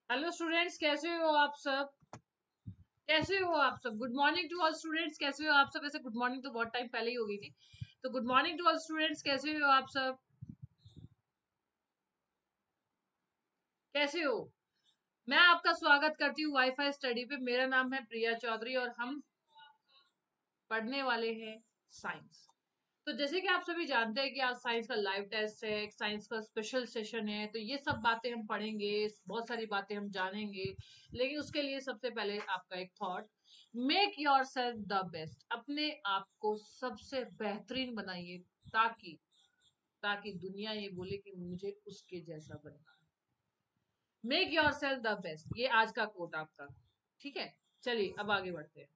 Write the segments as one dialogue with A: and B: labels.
A: Hello students, कैसे हो आप सब? कैसे हो आप सब? Good morning to all students, कैसे हो आप सब? ऐसे गुड मॉर्निंग तो बहुत टाइम पहले ही हो गई थी, तो good morning to all students, कैसे हो आप सब? कैसे हो? मैं आपका स्वागत करती हूँ वाईफाई स्टडी पे। मेरा नाम है प्रिया चौधरी और हम पढ़ने वाले हैं साइंस। तो जैसे कि आप सभी जानते हैं कि आज साइंस का लाइव टेस्ट है, एक साइंस का स्पेशल सेशन है, तो ये सब बातें हम पढ़ेंगे, बहुत सारी बातें हम जानेंगे। लेकिन उसके लिए सबसे पहले आपका एक thought, make your self the best. अपने आप को सबसे बेहतरीन बनाइए, ताकि ताकि दुनिया ये बोले कि मुझे उसके जैसा बनना है। Make your self the best, ये आज का कोट आपका। ठीक है, चलिए अब आगे बढ़ते हैं।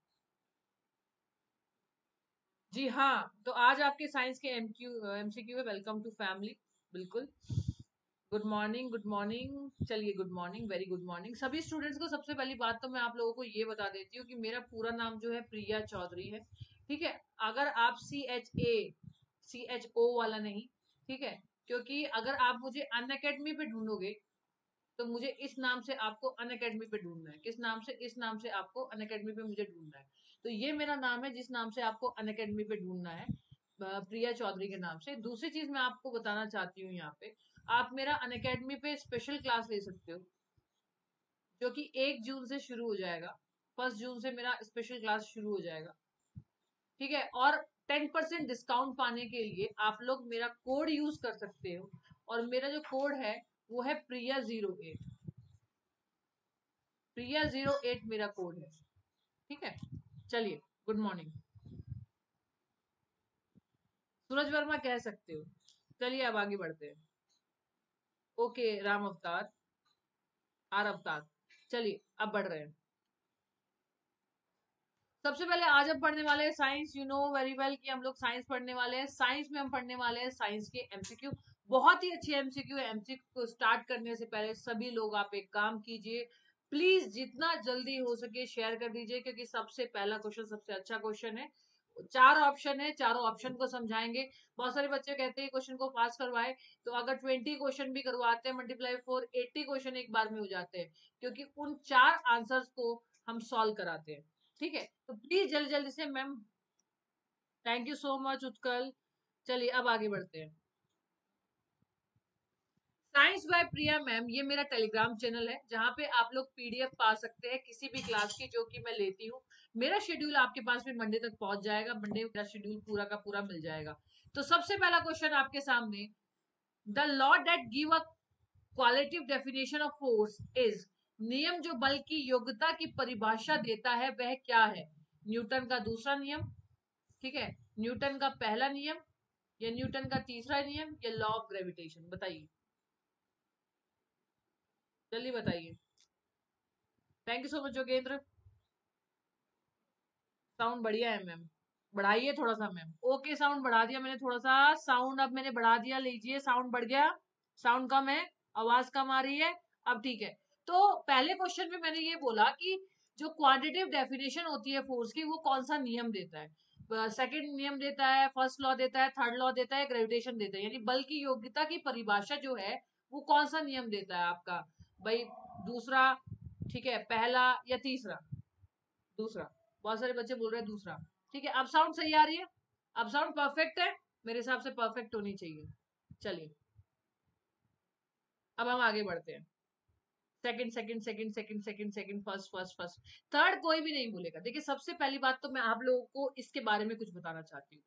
A: जी हाँ, तो आज आपके साइंस के एमसीक्यू है। Welcome to family. बिल्कुल। Good morning, good morning. चलिए, good morning, very good morning सभी स्टूडेंट्स को। सबसे पहली बात तो मैं आप लोगों को ये बता देती हूँ कि मेरा पूरा नाम जो है प्रिया चौधरी है। ठीक है, अगर आप CHO वाला नहीं, ठीक है, क्योंकि अगर आप मुझे अन अकेडमी पे ढूंढोगे तो मुझे इस नाम से आपको अन अकेडमी पे ढूंढना है। किस नाम से? इस नाम से आपको अन अकेडमी पे मुझे ढूंढना है। तो ये मेरा नाम है जिस नाम से आपको अन अकेडमी पे ढूंढना है, प्रिया चौधरी के नाम से। दूसरी चीज मैं आपको बताना चाहती हूँ यहाँ पे, आप मेरा अन अकेडमी पे स्पेशल क्लास ले सकते हो, जो कि 1 जून से शुरू हो जाएगा। 1 जून से मेरा स्पेशल क्लास शुरू हो जाएगा। ठीक है, और 10% डिस्काउंट पाने के लिए आप लोग मेरा कोड यूज कर सकते हो। और मेरा जो कोड है वो है प्रिया 08। प्रिया 08 मेरा कोड है। ठीक है, चलिए, गुड मॉर्निंग। सूरज वर्मा कह सकते हो। चलिए अब आगे बढ़ते हैं। ओके, राम अवतार, आर अवतार। चलिए अब बढ़ रहे हैं। सबसे पहले आज हम पढ़ने वाले हैं science. You know very well कि हम लोग साइंस पढ़ने वाले हैं। साइंस में हम पढ़ने वाले हैं साइंस के एमसीक्यू। बहुत ही अच्छे एमसीक्यू है। एमसीक्यू को स्टार्ट करने से पहले सभी लोग आप एक काम कीजिए, प्लीज जितना जल्दी हो सके शेयर कर दीजिए, क्योंकि सबसे पहला क्वेश्चन सबसे अच्छा क्वेश्चन है। 4 ऑप्शन है, चारों ऑप्शन को समझाएंगे। बहुत सारे बच्चे कहते हैं क्वेश्चन को पास करवाए, तो अगर 20 क्वेश्चन भी करवाते हैं मल्टीप्लाई 4, 80 क्वेश्चन एक बार में हो जाते हैं, क्योंकि उन 4 आंसर्स को हम सॉल्व कराते हैं। ठीक है, तो प्लीज जल्दी जल्दी से ma'am. Thank you so much Utkal. चलिए अब आगे बढ़ते हैं। साइंस बाय प्रिया मैम, ये मेरा टेलीग्राम चैनल है जहां पे आप लोग पीडीएफ पा सकते हैं किसी भी क्लास की जो कि मैं लेती हूँ। मेरा शेड्यूल आपके पास में मंडे तक पहुंच जाएगा। मंडे मेरा शेड्यूल पूरा का पूरा मिल जाएगा। तो सबसे पहला क्वेश्चन आपके सामने, the law that give a qualitative definition of force is. नियम जो बल की योग्यता की परिभाषा देता है वह क्या है? न्यूटन का दूसरा नियम, ठीक है, न्यूटन का पहला नियम, या न्यूटन का तीसरा नियम, या लॉ ऑफ ग्रेविटेशन? बताइए, जल्दी बताइए। Thank you so much Yogendra. Sound बढ़िया है मैम, बढ़ाइए थोड़ा सा मैम। ओके, साउंड बढ़ा दिया मैंने थोड़ा सा। साउंड अब मैंने बढ़ा दिया, लीजिए, साउंड बढ़ गया। साउंड कम है, आवाज कम आ रही है, अब ठीक है। तो पहले क्वेश्चन में मैंने ये बोला कि जो क्वांटिटेटिव डेफिनेशन होती है फोर्स की, वो कौन सा नियम देता है? सेकंड नियम देता है, फर्स्ट लॉ देता है, थर्ड लॉ देता है, ग्रेविटेशन देता है। यानी बल की योग्यता की परिभाषा जो है वो कौन सा नियम देता है आपका भाई? दूसरा, ठीक है, पहला या तीसरा? दूसरा। बहुत सारे बच्चे बोल रहे हैं दूसरा। ठीक है, अब साउंड सही आ रही है? अब साउंड परफेक्ट है? मेरे हिसाब से परफेक्ट होनी चाहिए। चलिए अब हम आगे बढ़ते हैं। Second second second second second second, first first first, third कोई भी नहीं बोलेगा। देखिए, सबसे पहली बात तो मैं आप लोगों को इसके बारे में कुछ बताना चाहती हूँ।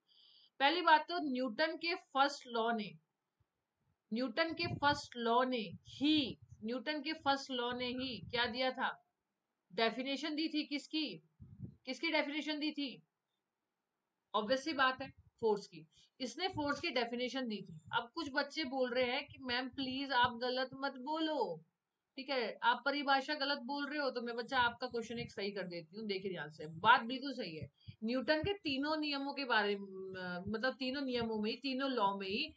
A: पहली बात तो न्यूटन के फर्स्ट लॉ ने ही न्यूटन के फर्स्ट लॉ ने ही क्या दिया था? डेफिनेशन दी थी। किसकी? किसकी डेफिनेशन दी थी? ऑब्वियस सी बात है, फोर्स की। इसने फोर्स की डेफिनेशन दी थी। अब कुछ बच्चे बोल रहे हैं कि मैम प्लीज आप गलत मत बोलो। ठीक है, आप परिभाषा गलत बोल रहे हो, तो मैं बच्चा आपका क्वेश्चन एक सही कर देती हूँ। देखिए ध्यान से, बात बिल्कुल सही है। न्यूटन के तीनों नियमों के बारे में, मतलब तीनों नियमों में ही, तीनों लॉ में ही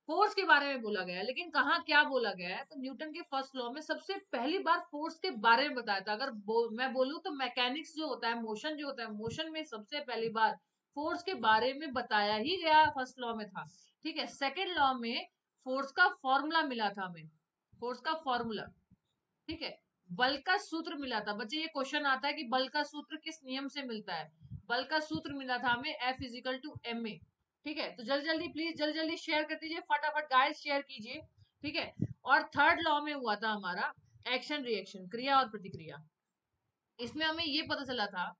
A: फोर्स के बारे में बोला गया है। लेकिन कहाँ क्या बोला गया है? तो न्यूटन के फर्स्ट लॉ में सबसे पहली बार फोर्स के बारे में बताया था। अगर मैं बोलूँ तो मैकेनिक्स जो होता है, मोशन जो होता है, मोशन में सबसे पहली बार फोर्स के बारे में बताया ही गया फर्स्ट लॉ में था। ठीक है, सेकेंड लॉ में फोर्स का फॉर्मूला मिला था हमें, फोर्स का फॉर्मूला। ठीक है, बल का सूत्र मिला था बच्चे, ये क्वेश्चन आता है कि बल का सूत्र किस नियम से मिलता है। बल का सूत्र मिला था हमें F equal to M A. ठीक है, तो जल्दी जल्दी प्लीज जल्दी जल्दी शेयर कर दीजिए, फटाफट गाइस शेयर कीजिए। ठीक है, और थर्ड लॉ में हुआ था हमारा एक्शन रिएक्शन, क्रिया और प्रतिक्रिया। इसमें हमें ये पता चला था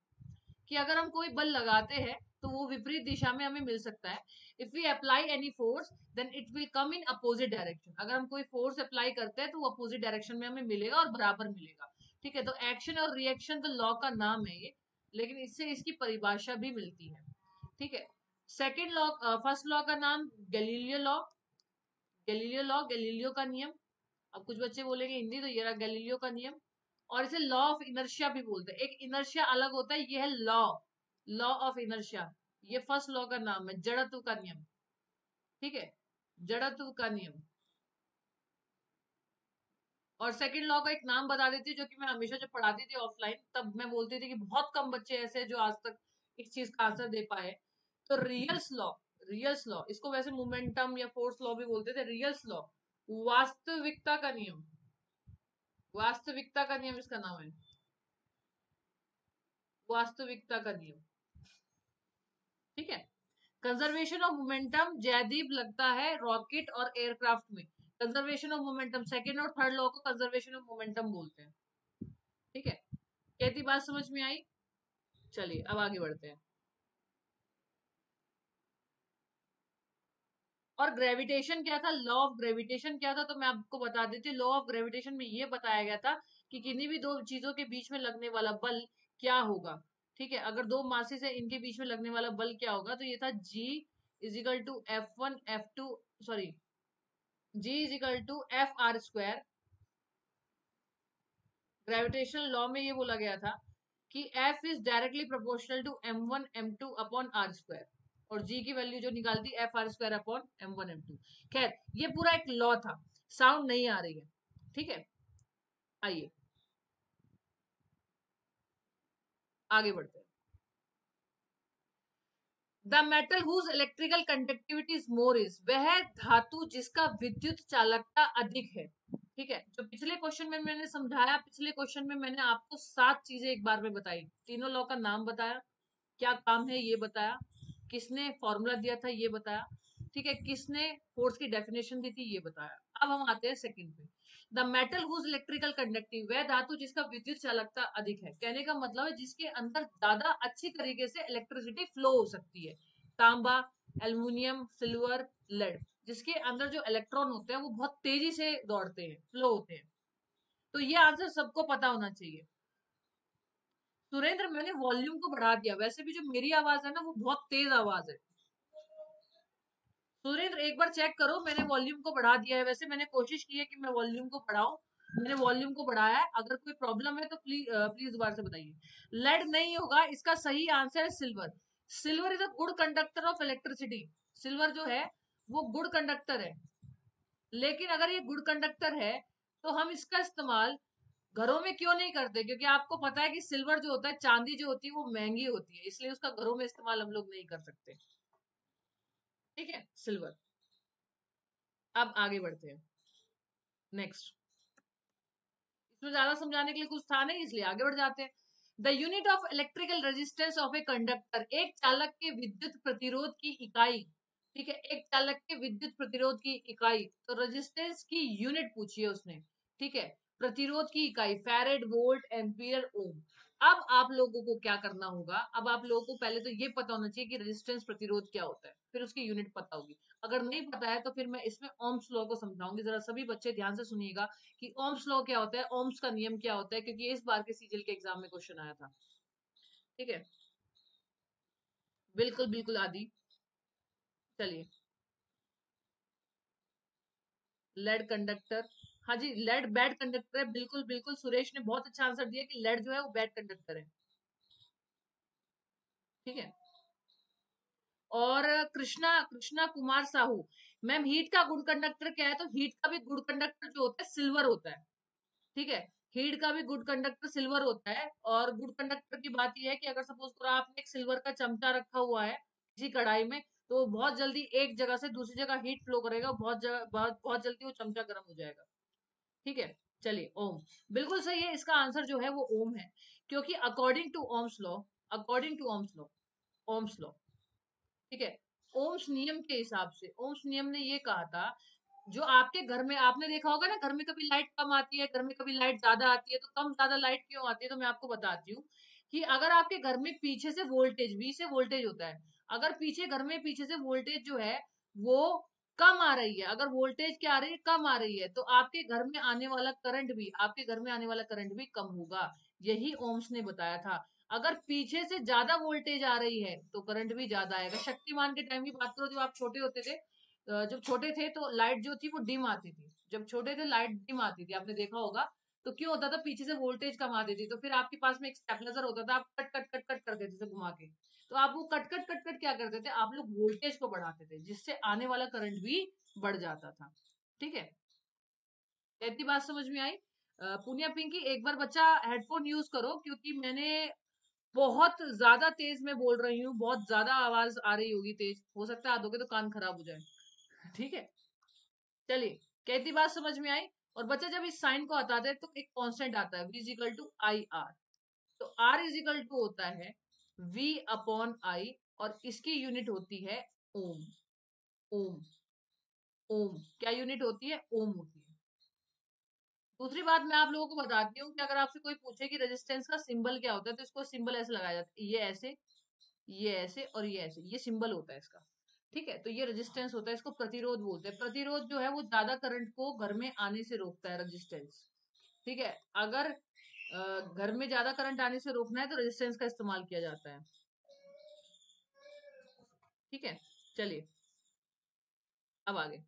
A: कि अगर हम कोई बल लगाते हैं तो वो विपरीत दिशा में हमें मिल सकता है। If we apply any force then it will come in opposite direction. अगर हम कोई फोर्स अप्लाई करते हैं तो वो अपोजिट डायरेक्शन में हमें मिलेगा और बराबर मिलेगा। ठीक है, तो एक्शन और रिएक्शन तो लॉ का नाम है ये, लेकिन इससे इसकी परिभाषा भी मिलती है। ठीक है, सेकेंड लॉ, फर्स्ट लॉ का नाम Galileo law. Galileo law, Galileo का नियम। अब कुछ बच्चे बोलेंगे हिंदी, तो ये रहा गैलीलियो का नियम। और इसे लॉ ऑफ इनर्शिया भी बोलते हैं। एक इनर्शिया अलग होता है, ये है लॉ, लॉ ऑफ इनर्शिया। ये फर्स्ट लॉ का नाम है, जड़त्व का नियम। ठीक है, जड़त्व का नियम। और सेकंड लॉ का एक नाम बता देती हूँ, जो कि मैं हमेशा जब पढ़ाती थी ऑफलाइन तब मैं बोलती थी कि बहुत कम बच्चे ऐसे जो आज तक इस चीज का आंसर दे पाए। तो रियल्स लॉ, रियल्स लॉ, इसको वैसे मोमेंटम या फोर्स लॉ भी बोलते थे। रियल्स लॉ, वास्तविकता का नियम, वास्तविकता का नियम इसका नाम है, वास्तविकता का नियम। ठीक है, कंजर्वेशन ऑफ मोमेंटम जयदीप लगता है रॉकेट और एयरक्राफ्ट में। कंजर्वेशन ऑफ मोमेंटम, सेकंड और थर्ड लॉ को कंजर्वेशन ऑफ मोमेंटम बोलते हैं। ठीक है, कहती बात समझ में आई? चलिए अब आगे बढ़ते हैं। और ग्रेविटेशन क्या था, लॉ ऑफ ग्रेविटेशन क्या था, तो मैं आपको बता देती हूँ। लॉ ऑफ ग्रेविटेशन में ये बताया गया था कि किन्हीं भी दो चीजों के बीच में लगने वाला बल क्या होगा। ठीक है, अगर दो मासेस है इनके बीच में लगने वाला बल क्या होगा, तो ये था G equal to F1 F2, sorry, G equal to F r square. Gravitational law में ये बोला गया था कि F is directly proportional to m1 m2 upon R square, और G की वैल्यू जो निकालती F r square upon m1 m2। खैर, ये पूरा एक लॉ था। साउंड नहीं आ रही है? ठीक है, आइए आगे बढ़ते हैं। The metal whose electrical conductivity is more is, वह धातु जिसका विद्युत चालकता अधिक है। ठीक है, जो पिछले क्वेश्चन में मैंने समझाया, पिछले क्वेश्चन में मैंने आपको 7 चीजें एक बार में बताई। तीनों लॉ का नाम बताया, क्या काम है ये बताया, किसने फॉर्मूला दिया था ये बताया। ठीक है, किसने फोर्स की डेफिनेशन दी थी ये बताया। अब हम आते हैं सेकंड पे। The metal whose electrical conductive, वह धातु जिसका विद्युत चालकता अधिक है। कहने का मतलब है जिसके अंदर ज्यादा अच्छी तरीके से इलेक्ट्रिसिटी फ्लो हो सकती है। तांबा, एल्युमिनियम, सिल्वर, लेड, जिसके अंदर जो इलेक्ट्रॉन होते हैं वो बहुत तेजी से दौड़ते हैं, फ्लो होते हैं। तो ये आंसर सबको पता होना चाहिए। सुरेंद्र, मैंने वॉल्यूम को बढ़ा दिया, वैसे भी जो मेरी आवाज है ना वो बहुत तेज आवाज है। सुरेंद्र एक बार चेक करो, मैंने वॉल्यूम को बढ़ा दिया है। वैसे मैंने कोशिश की है कि मैं वॉल्यूम को बढ़ाऊं, मैंने वॉल्यूम को बढ़ाया है। अगर कोई प्रॉब्लम है तो प्लीज प्लीज दोबारा से बताइए। लेड नहीं होगा, इसका सही आंसर है silver. Silver is a good conductor of electricity. Silver जो है वो गुड कंडक्टर है। लेकिन अगर ये गुड कंडक्टर है तो हम इसका इस्तेमाल घरों में क्यों नहीं करते? क्योंकि आपको पता है कि सिल्वर जो होता है, चांदी जो होती है वो महंगी होती है, इसलिए उसका घरों में इस्तेमाल हम लोग नहीं कर सकते। ठीक है, सिल्वर। अब आगे बढ़ते हैं नेक्स्ट। इसमें ज्यादा समझाने के लिए कुछ था नहीं, इसलिए आगे बढ़ जाते हैं। The unit of electrical resistance of a conductor, एक चालक के विद्युत प्रतिरोध की इकाई। ठीक है, एक चालक के विद्युत प्रतिरोध की इकाई, तो रेजिस्टेंस की यूनिट पूछी है उसने। ठीक है, प्रतिरोध की इकाई फैरेड, वोल्ट, एम्पियर, ओम। अब आप लोगों को क्या करना होगा, अब आप लोगों को पहले तो ये पता होना चाहिए कि रेजिस्टेंस प्रतिरोध क्या होता है, फिर उसकी यूनिट पता होगी। अगर नहीं पता है तो फिर मैं इसमें ओम्स लॉ को समझाऊंगी। जरा सभी बच्चे ध्यान से सुनिएगा कि ओम्स लॉ क्या होता है, ओम्स का नियम क्या होता है, क्योंकि इस बार के सीजीएल के एग्जाम में क्वेश्चन आया था। ठीक है, बिल्कुल बिल्कुल आदि। चलिए, लेड कंडक्टर, हाँ जी, लेड बैड कंडक्टर है, बिल्कुल बिल्कुल। सुरेश ने बहुत अच्छा आंसर दिया कि लेड जो है वो बैड कंडक्टर है। ठीक है, और कृष्णा कृष्णा कुमार साहू, मैम हीट का गुड कंडक्टर क्या है, तो हीट का भी गुड कंडक्टर जो होता है सिल्वर होता है। ठीक है, हीट का भी गुड कंडक्टर सिल्वर होता है। और गुड कंडक्टर की बात यह है कि अगर सपोज करो आपने एक सिल्वर का चमचा रखा हुआ है किसी कढ़ाई में, तो बहुत जल्दी एक जगह से दूसरी जगह हीट फ्लो करेगा, बहुत बहुत बहुत जल्दी वो चमचा गर्म हो जाएगा। ठीक है, चलिए ओम, बिल्कुल सही है, इसका आंसर जो है वो ओम है, क्योंकि according to Ohm's law, according to Ohm's law, Ohm's law, ठीक है, ओम्स नियम के हिसाब से, ओम्स नियम ने ये कहा था, जो आपके घर में आपने देखा होगा ना, घर में कभी लाइट कम आती है, घर में कभी लाइट ज्यादा आती है, तो कम ज्यादा लाइट क्यों आती है, तो मैं आपको बताती हूँ कि अगर आपके घर में पीछे से वोल्टेज, वी से वोल्टेज होता है, अगर पीछे घर में पीछे से वोल्टेज जो है वो कम आ रही है, अगर वोल्टेज क्या आ रही है, कम आ रही है, तो आपके घर में आने वाला करंट भी, आपके घर में आने वाला करंट भी कम होगा। यही ओम्स ने बताया था। अगर पीछे से ज्यादा वोल्टेज आ रही है तो करंट भी ज्यादा आएगा। शक्तिमान के टाइम की बात करो, जब आप छोटे होते थे, जब छोटे थे तो लाइट जो थी वो डिम आती थी, जब छोटे थे लाइट डिम आती थी, आपने देखा होगा। तो क्यों होता था, पीछे से वोल्टेज कम आती थी, तो फिर आपके पास में एक स्टेबलाइजर होता था, आप कट कट कट कट कर देते थे घुमा के। तो आप वो कट कट कट कट क्या करते थे, आप लोग वोल्टेज को बढ़ाते थे, जिससे आने वाला करंट भी बढ़ जाता था। ठीक है, इतनी बात समझ में आई। पुनिया पिंकी, एक बार बच्चा हेडफोन यूज करो, क्योंकि मैंने बहुत ज्यादा तेज में बोल रही हूँ, बहुत ज्यादा आवाज आ रही होगी तेज, हो सकता है आधों के तो कान खराब हो जाए। ठीक है, चलिए, कहती बात समझ में आई। और बच्चा जब इस साइन को हटाते हैं तो एक कांस्टेंट आता है, v equal to I R. तो r इजिकल टू होता है v अपॉन आई, और इसकी यूनिट होती है ओम। ओम, ओम क्या यूनिट होती है, ओम होती है। दूसरी बात मैं आप लोगों को बताती हूँ कि अगर आपसे कोई पूछे कि रेजिस्टेंस का सिंबल क्या होता है, तो इसको सिंबल ऐसे लगाया जाता है, ये ऐसे, ये ऐसे और ये ऐसे, ये सिंबल होता है इसका। ठीक है, तो ये रेजिस्टेंस होता है, इसको प्रतिरोध बोलते हैं। प्रतिरोध जो है वो ज्यादा करंट को घर में आने से रोकता है, रेजिस्टेंस। ठीक है, अगर घर में ज्यादा करंट आने से रोकना है तो रेजिस्टेंस का इस्तेमाल किया जाता है। ठीक है, चलिए अब आगे।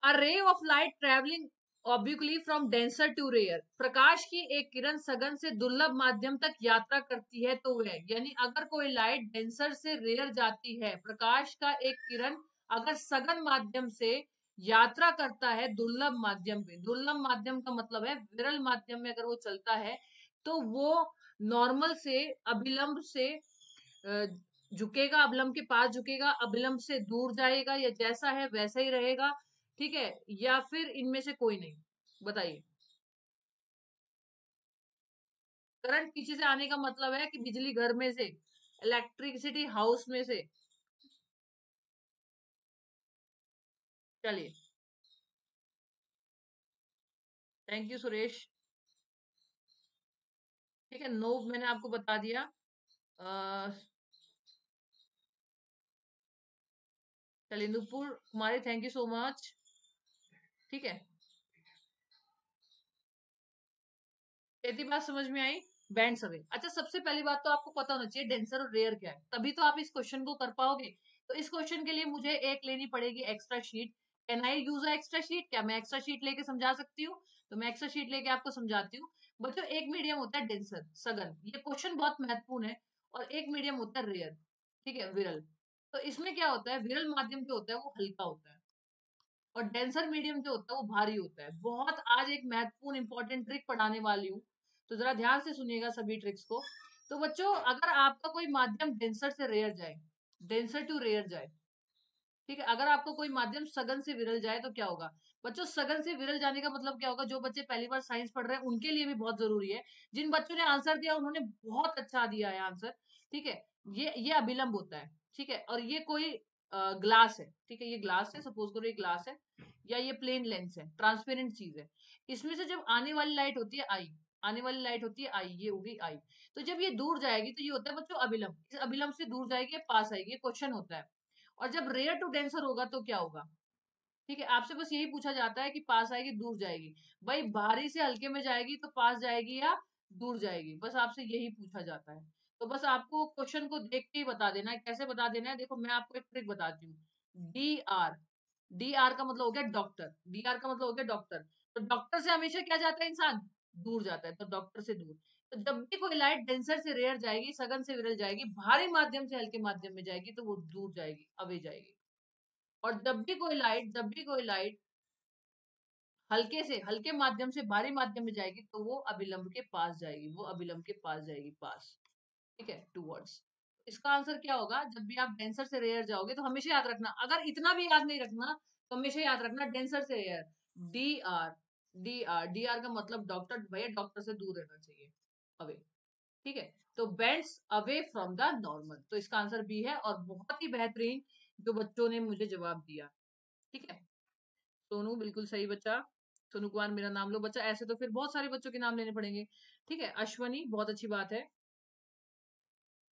A: A ray of light traveling obliquely from denser to rare, प्रकाश की एक किरण सघन से दुर्लभ माध्यम तक यात्रा करती है तो वह, यानी अगर कोई लाइट डेंसर से रेयर जाती है, प्रकाश का एक किरण अगर सघन माध्यम से यात्रा करता है दुर्लभ माध्यम पे, दुर्लभ माध्यम का मतलब है विरल माध्यम में अगर वो चलता है, तो वो नॉर्मल से अभिलंब से झुकेगा, अवलंब के पास झुकेगा, अभिलंब से दूर जाएगा, या जैसा है वैसा ही रहेगा। ठीक है, या फिर इनमें से कोई नहीं, बताइए। करंट पीछे से आने का मतलब है कि बिजली घर में से, इलेक्ट्रिसिटी हाउस में से। चलिए, थैंक यू सुरेश। ठीक है, नो मैंने आपको बता दिया। चलिए नुपुर कुमारी, थैंक यू सो मच। ठीक है, इतनी बात समझ में आई। बैंड सवे, अच्छा सबसे पहली बात तो आपको पता होना चाहिए डेंसर और रेयर क्या है, तभी तो आप इस क्वेश्चन को कर पाओगे। तो इस क्वेश्चन के लिए मुझे एक लेनी पड़ेगी extra sheet. Can I use extra sheet, क्या मैं एक्स्ट्रा शीट लेके समझा सकती हूँ? तो मैं एक्स्ट्रा शीट लेके आपको समझाती हूँ। बच्चों, एक मीडियम होता है डेंसर, सघन, ये क्वेश्चन बहुत महत्वपूर्ण है। और एक मीडियम होता है रेयर, ठीक है, विरल। तो इसमें क्या होता है, विरल माध्यम जो होता है वो हल्का होता है, और डेंसर मीडियम जो होता है वो भारी होता है। बहुत आज एक महत्वपूर्ण इंपॉर्टेंट ट्रिक पढ़ाने वाली हूँ, तो जरा ध्यान से सुनिएगा सभी ट्रिक्स को। तो बच्चों, अगर आपका कोई माध्यम डेंसर से रेयर जाए, डेंसर टू रेयर जाए, ठीक है, अगर आपको कोई माध्यम सघन से विरल जाए तो क्या होगा? बच्चों, सघन से विरल जाने का मतलब क्या होगा? जो बच्चे पहली बार साइंस पढ़ रहे हैं उनके लिए भी बहुत जरूरी है। जिन बच्चों ने आंसर दिया उन्होंने बहुत अच्छा दिया है आंसर। ठीक है, ये अभिलंब होता है। ठीक है, और ये कोई ग्लास है, ठीक है, ये ग्लास है, सपोज करो ये ग्लास है, या ये प्लेन लेंस है, ट्रांसपेरेंट चीज है। इसमें से जब आने वाली लाइट होती है आई, आने वाली लाइट होती है आई, ये होगी आई। तो जब ये दूर जाएगी तो ये होता है बच्चों अभिलंब, इस अभिलंब से दूर जाएगी पास आएगी, ये क्वेश्चन होता है। और जब रेयर टू डेंसर होगा तो क्या होगा? ठीक है, आपसे बस यही पूछा जाता है कि पास आएगी दूर जाएगी। भाई भारी से हल्के में जाएगी तो पास जाएगी या दूर जाएगी, बस आपसे यही पूछा जाता है। तो बस आपको क्वेश्चन को देख के ही बता देना है। कैसे बता देना है, देखो मैं आपको एक ट्रिक बताती हूँ। डी आर, डी आर का मतलब हो गया डॉक्टर, डी आर का मतलब हो गया डॉक्टर। तो डॉक्टर से हमेशा क्या जाता है इंसान? दूर जाता है, तो डॉक्टर से दूर। तो जब भी कोई लाइट डेंसर से रेयर जाएगी, सघन से विरल जाएगी, भारी माध्यम से हल्के माध्यम में जाएगी, तो वो दूर जाएगी, अवे जाएगी। और जब भी कोई लाइट हल्के से हल्के माध्यम से भारी माध्यम में जाएगी, तो वो अभिलंब के पास जाएगी, वो अभिलंब के पास जाएगी, पास। ठीक है, टूवर्ड्स। इसका आंसर क्या होगा? जब भी आप डेंसर से रेयर जाओगे तो हमेशा याद रखना, अगर इतना भी याद नहीं रखना तो हमेशा याद रखना डेंसर से rare, D R, D R का मतलब डॉक्टर, भैया डॉक्टर से दूर रहना चाहिए, अवे। ठीक है, तो bends away from the normal, तो इसका आंसर बी है। और बहुत ही बेहतरीन जो बच्चों ने मुझे जवाब दिया। ठीक है, सोनू बिल्कुल सही बच्चा, सोनू कुमार मेरा नाम लो बच्चा, ऐसे तो फिर बहुत सारे बच्चों के नाम लेने पड़ेंगे। ठीक है, अश्वनी बहुत अच्छी बात है।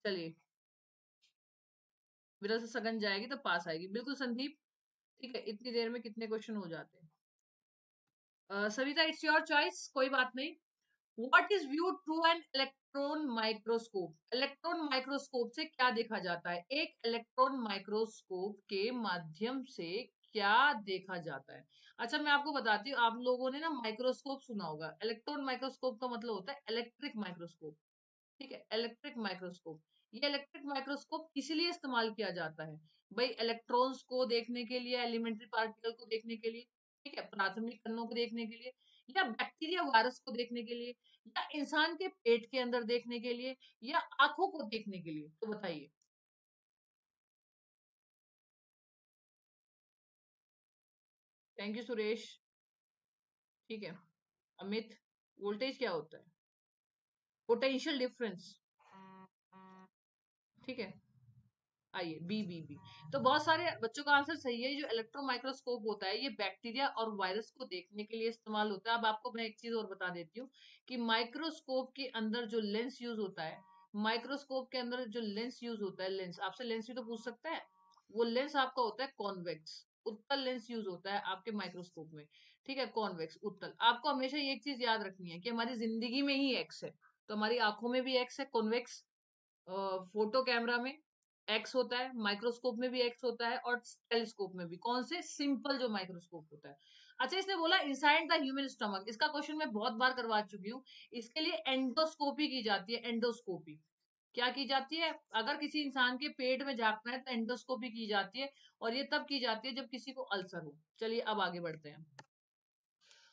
A: चलिए, विरल से सगन जाएगी तो पास आएगी, बिल्कुल संदीप। ठीक है, इतनी देर में कितने क्वेश्चन हो जाते हैं। सविता इट्स योर चॉइस, कोई बात नहीं। What is view through an electron microscope? Electron microscope से क्या देखा जाता है? एक इलेक्ट्रॉन माइक्रोस्कोप के माध्यम से क्या देखा जाता है? अच्छा, मैं आपको बताती हूँ, आप लोगों ने ना माइक्रोस्कोप सुना होगा, इलेक्ट्रॉन माइक्रोस्कोप का मतलब होता है इलेक्ट्रिक माइक्रोस्कोप। ठीक है, इलेक्ट्रिक माइक्रोस्कोप। ये इलेक्ट्रिक माइक्रोस्कोप किस लिए इस्तेमाल किया जाता है? भाई इलेक्ट्रॉन्स को देखने के लिए, एलिमेंट्री पार्टिकल को देखने के लिए, ठीक है, प्राथमिक कणों को देखने के लिए, या बैक्टीरिया वायरस को देखने के लिए, या इंसान के पेट के अंदर देखने के लिए, या आंखों को देखने के लिए? तो बताइए। Thank you Suresh. ठीक है, अमित, वोल्टेज क्या होता है? Potential difference. ठीक है, आइए, बी बी बी। तो बहुत सारे बच्चों का आंसर सही है। जो इलेक्ट्रो माइक्रोस्कोप होता है, ये बैक्टीरिया और वायरस को देखने के लिए इस्तेमाल होता है। अब आपको मैं एक चीज और बता देती हूँ कि माइक्रोस्कोप के अंदर जो लेंस यूज होता है, माइक्रोस्कोप के अंदर जो लेंस यूज होता है, लेंस आपसे लेंस भी तो पूछ सकता है, वो लेंस आपका होता है कॉन्वेक्स, उत्तल लेंस यूज होता है आपके माइक्रोस्कोप में। ठीक है, कॉन्वेक्स, उत्तल। आपको हमेशा ये एक चीज याद रखनी है कि हमारी जिंदगी में ही एक्स है, तो हमारी आंखों में भी एक्स है, कॉन्वेक्स। फोटो कैमरा में एक्स होता है, माइक्रोस्कोप में भी एक्स होता है, और टेलीस्कोप में भी। कौन से? सिंपल जो माइक्रोस्कोप होता है। अच्छा, इसने बोला इनसाइड द ह्यूमन स्टमक, इसका क्वेश्चन मैं बहुत बार करवा चुकी हूँ। इसके लिए एंडोस्कोपी की जाती है, एंडोस्कोपी। क्या की जाती है? अगर किसी इंसान के पेट में झांकना है तो एंडोस्कोपी की जाती है, और ये तब की जाती है जब किसी को अल्सर हो। चलिए अब आगे बढ़ते हैं।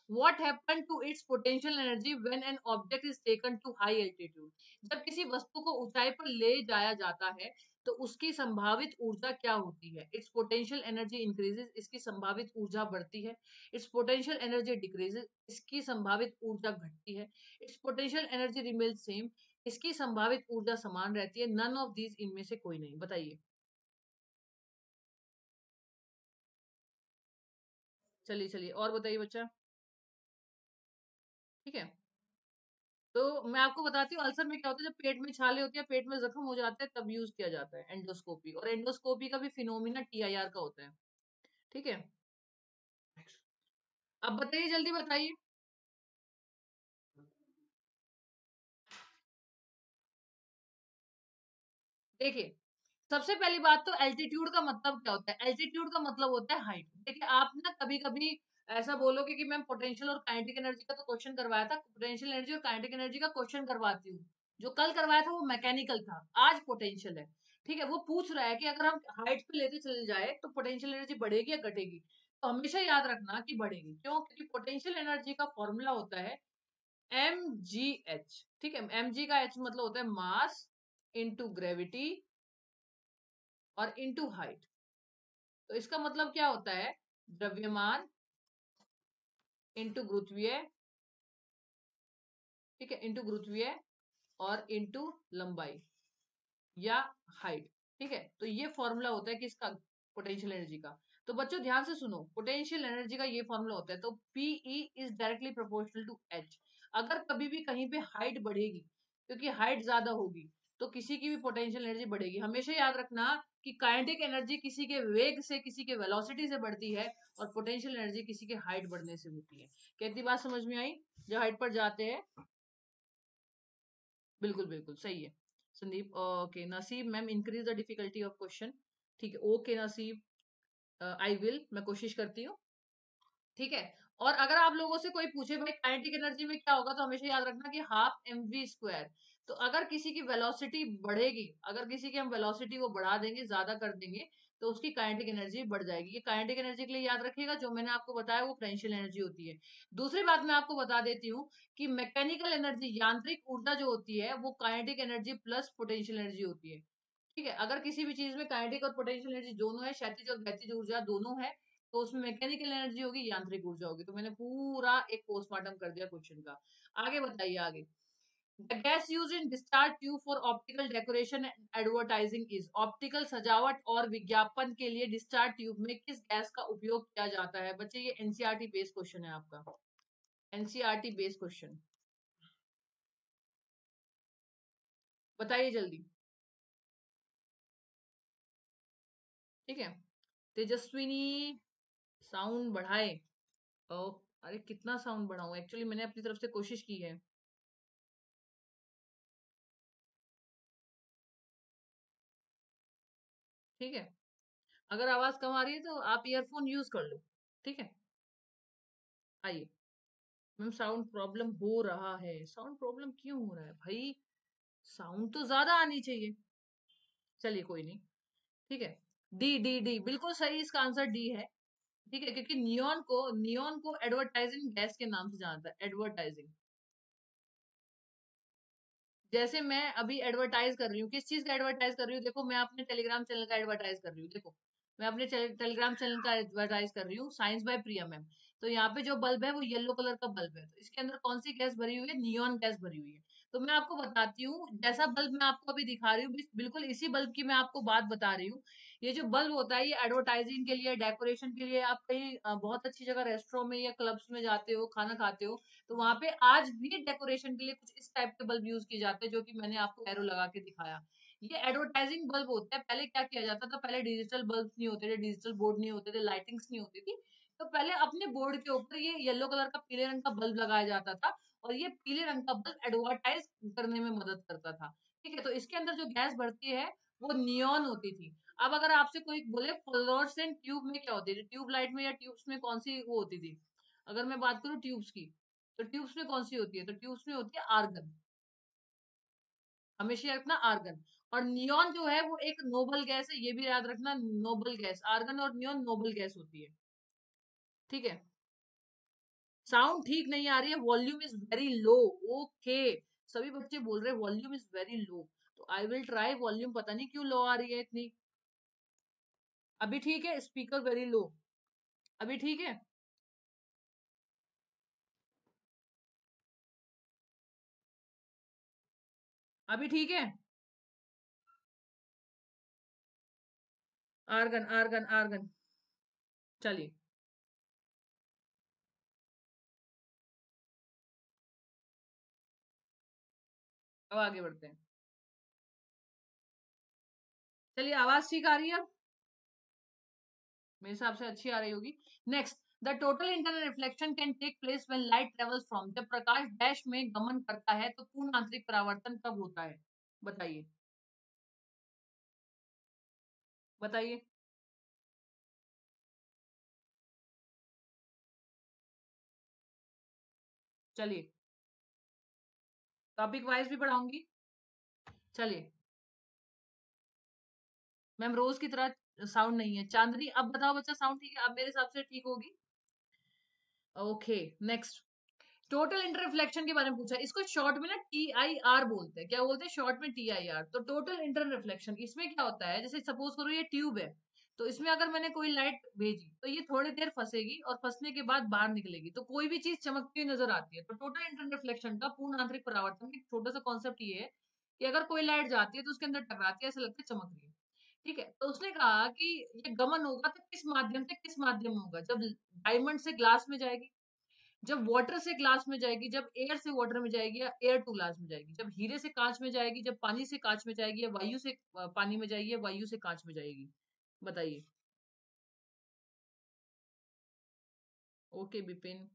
A: What happened to its potential energy when an object is taken to high altitude? जब किसी वस्तु को ऊंचाई पर ले जाया जाता है तो उसकी संभावित ऊर्जा क्या होती है? Its potential energy increases, इसकी संभावित ऊर्जा बढ़ती है। Its potential energy decreases, इसकी संभावित ऊर्जा घटती है। Its potential energy remains same, इसकी संभावित ऊर्जा समान रहती है। None of these, इनमें से कोई नहीं। बताइए। चलिए चलिए, और बताइए बच्चा। ठीक है, तो मैं आपको बताती हूँ अल्सर में क्या होता है। जब पेट में छाले होती है, पेट में जख्म हो जाते हैं, तब यूज किया जाता है एंडोस्कोपी। और एंडोस्कोपी का भी फिनोमिना टीआईआर का होता है। ठीक है, अब बताइए, जल्दी बताइए। देखिए, सबसे पहली बात तो एल्टीट्यूड का मतलब क्या होता है? एल्टीट्यूड का मतलब होता है हाइट। देखिए, आप ना कभी कभी ऐसा बोलोगे कि मैम पोटेंशियल और काइनेटिक एनर्जी का तो क्वेश्चन करवाया था, पोटेंशियल एनर्जी और काइनेटिक एनर्जी का क्वेश्चन करवाती हूँ। जो कल करवाया था वो मैकेनिकल था, आज पोटेंशियल है। ठीक है, वो पूछ रहा है कि अगर हम हाइट पे लेते चले जाए तो पोटेंशियल एनर्जी बढ़ेगी या घटेगी? तो हमेशा याद रखना कि बढ़ेगी। क्यों? क्योंकि पोटेंशियल एनर्जी का फॉर्मूला होता है एम जी एच। ठीक है, एम जी का एच मतलब होता है मास इंटू ग्रेविटी और इंटू हाइट। तो इसका मतलब क्या होता है? द्रव्यमान इंटू गुरुत्वीय, ठीक है, इंटू गुरुत्वीय और इंटू लंबाई या हाइट। ठीक है, तो ये फॉर्मूला होता है किसका? पोटेंशियल एनर्जी का। तो बच्चों ध्यान से सुनो, पोटेंशियल एनर्जी का ये फॉर्मूला होता है। तो PE is directly proportional to H. अगर कभी भी कहीं पे हाइट बढ़ेगी, क्योंकि हाइट ज्यादा होगी, तो किसी की भी पोटेंशियल एनर्जी बढ़ेगी। हमेशा याद रखना कि काइनेटिक एनर्जी किसी के वेग से, किसी के वेलोसिटी से बढ़ती है, और पोटेंशियल एनर्जी किसी के हाइट बढ़ने से होती है। कहती बात समझ में आई? जो हाइट पर जाते हैं, बिल्कुल बिल्कुल सही है संदीप। ओके नसीब, ma'am increase the difficulty of question. ठीक है, ओके नसीब, आई विल, मैं कोशिश करती हूँ। ठीक है, और अगर आप लोगों से कोई पूछे भाई काइनेटिक एनर्जी में क्या होगा, तो हमेशा याद रखना कि हाफ एम वी स्क्वायर। तो अगर किसी की वेलोसिटी बढ़ेगी, अगर किसी की हम वेलोसिटी वो बढ़ा देंगे, ज्यादा कर देंगे, तो उसकी काइनेटिक एनर्जी बढ़ जाएगी। ये काइनेटिक एनर्जी के लिए याद रखिएगा, जो मैंने आपको बताया वो पोटेंशियल एनर्जी होती है। दूसरी बात मैं आपको बता देती हूँ कि मैकेनिकल एनर्जी, यांत्रिक ऊर्जा जो होती है, वो kinetic energy plus potential energy होती है। ठीक है, अगर किसी भी चीज में काइनेटिक और पोटेंशियल एनर्जी दोनों है, क्षैतिज और गतिज ऊर्जा दोनों है, तो उसमें मैकेनिकल एनर्जी होगी, यांत्रिक ऊर्जा होगी। तो मैंने पूरा एक पोस्टमार्टम कर दिया क्वेश्चन का। आगे बताइए आगे। The gas use in discharge tube for optical decoration and advertising is, optical सजावट और विज्ञापन के लिए डिस्चार्ज ट्यूब में किस गैस का उपयोग किया जाता है? बच्चे ये एनसीईआरटी बेस्ड क्वेश्चन है आपका, एनसीईआरटी बेस्ड क्वेश्चन, बताइए जल्दी। ठीक है, तेजस्विनी साउंड बढ़ाए। ओ, अरे कितना साउंड बढ़ाऊं, एक्चुअली मैंने अपनी तरफ से कोशिश की है। ठीक है, अगर आवाज कम आ रही है तो आप ईयरफोन यूज कर लो। ठीक है, आइए। मैम साउंड प्रॉब्लम हो रहा है, साउंड प्रॉब्लम क्यों हो रहा है भाई? साउंड तो ज्यादा आनी चाहिए। चलिए कोई नहीं। ठीक है, डी डी डी बिल्कुल सही, इसका आंसर डी है। ठीक है, क्योंकि नियॉन को एडवर्टाइजिंग गैस के नाम से जानता है, एडवर्टाइजिंग। जैसे मैं अभी एडवर्टाइज कर रही हूँ, किस चीज का एडवर्टाइज कर रही हूँ? देखो मैं अपने टेलीग्राम चैनल का एडवर्टाइज कर रही हूँ। देखो मैं अपने टेलीग्राम चैनल का एडवर्टाइज कर रही हूँ, साइंस बाय प्रिया मैम। तो यहाँ पे जो बल्ब है वो येलो कलर का बल्ब है, तो इसके अंदर कौन सी गैस भरी हुई है? नियॉन गैस भरी हुई है। तो मैं आपको बताती हूँ, जैसा बल्ब मैं आपको अभी दिखा रही हूँ, बिल्कुल इसी बल्ब की मैं आपको बात बता रही हूँ। ये जो बल्ब होता है, ये एडवर्टाइजिंग के लिए, डेकोरेशन के लिए, आप कहीं बहुत अच्छी जगह रेस्टोरेंट में या क्लब्स में जाते हो, खाना खाते हो, तो वहां पे आज भी डेकोरेशन के लिए कुछ इस टाइप के बल्ब यूज किए जाते हैं, जो कि मैंने आपको एरो लगा के दिखाया। ये एडवर्टाइजिंग बल्ब होता है। पहले क्या किया जाता था? पहले डिजिटल बल्ब नहीं होते थे, डिजिटल बोर्ड नहीं होते थे, लाइटिंग्स नहीं होती थी। तो पहले अपने बोर्ड के ऊपर ये येलो कलर का, पीले रंग का बल्ब लगाया जाता था, और ये पीले रंग का बल्ब एडवर्टाइज करने में मदद करता था। ठीक है, तो इसके अंदर जो गैस बढ़ती है वो नियॉन होती थी। अब अगर आपसे कोई बोले फ्लोरोसेंट ट्यूब में क्या होती थी, ट्यूब लाइट में या ट्यूब्स में कौन सी वो होती थी? अगर मैं बात करूं ट्यूब्स की, तो ट्यूब्स में कौन सी होती है? तो ट्यूब्स में होती है आर्गन। हमेशा याद रखना, आर्गन। और नियॉन जो है वो एक नोबल गैस है, ये भी याद रखना, नोबल गैस। आर्गन और नियॉन नोबल गैस होती है। ठीक है, साउंड ठीक नहीं आ रही है, volume is very low. Okay, सभी बच्चे बोल रहे हैं वॉल्यूम इज वेरी लो, तो आई विल ट्राई। वॉल्यूम पता नहीं क्यों लो आ रही है इतनी। अभी ठीक है? स्पीकर वेरी लो, अभी ठीक है? अभी ठीक है? Argon argon argon. चलिए, अब आगे बढ़ते हैं। चलिए, आवाज ठीक आ रही है अब? मेरे हिसाब से अच्छी आ रही होगी। Next, the total internal reflection can take place when light travels from, जब प्रकाश डैश में गमन करता है तो पूर्ण आंतरिक परावर्तन कब होता है? बताइए, बताइए। चलिए, टॉपिक वाइज भी पढ़ाऊंगी। चलिए, मैम रोज की तरह साउंड नहीं है। चांदनी, अब बताओ बच्चा, साउंड ठीक है? अब मेरे हिसाब से ठीक होगी। Okay, next. Total inter reflection के बारे में पूछा, इसको शॉर्ट में ना TIR बोलते हैं। क्या बोलते हैं शॉर्ट में? TIR। तो टोटल इंटर रिफ्लेक्शन, इसमें क्या होता है? जैसे सपोज करो ये ट्यूब है, तो इसमें अगर मैंने कोई लाइट भेजी तो ये थोड़ी देर फंसेगी और फंसने के बाद बाहर निकलेगी, तो कोई भी चीज चमकती हुई नजर आती है। तो टोटल इंटर रिफ्लेक्शन का, पूर्ण आंतरिक परावर्तन का एक छोटा सा कॉन्सेप्ट ये है कि अगर कोई लाइट जाती है तो उसके अंदर टकराती है, ऐसा लगता है चमक रही है। ठीक है, तो उसने कहा कि ये गमन होगा तो किस माध्यम से, किस माध्यम में होगा? जब डायमंड से ग्लास में जाएगी, जब वाटर से ग्लास में जाएगी, जब एयर से वाटर में जाएगी, या एयर टू ग्लास में जाएगी, जब हीरे से कांच में जाएगी, जब पानी से कांच में जाएगी, या वायु से पानी में जाएगी, या वायु से कांच में जाएगी? बताइए। ओके बिपिन।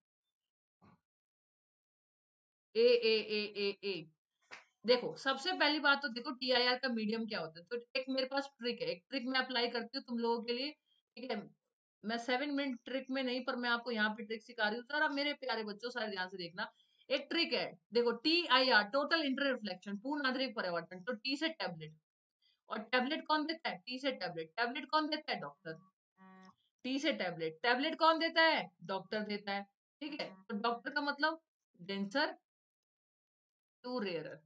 A: ए। देखो सबसे पहली बात तो देखो TIR का मीडियम क्या होता है। तो एक मेरे पास ट्रिक है, एक ट्रिक मैं अप्लाई करती हूँ तुम लोगों के लिए। ठीक है, मैं 7 मिनट ट्रिक में नहीं, पर मैं आपको यहाँ पे ट्रिक सिखा रही हूँ, जरा मेरे प्यारे बच्चों सारे ध्यान से देखना। एक ट्रिक है, देखो TIR, टोटल इंटर रिफ्लेक्शन, पूर्ण आंतरिक परावर्तन। तो टी से टैबलेट, और टैबलेट कौन देता है? टी से टैबलेट। टैबलेट कौन देता है? डॉक्टर। टी से टैबलेट, टैबलेट कौन देता है? डॉक्टर देता है। ठीक है, तो डॉक्टर का मतलब डेंसर टू रेयरर।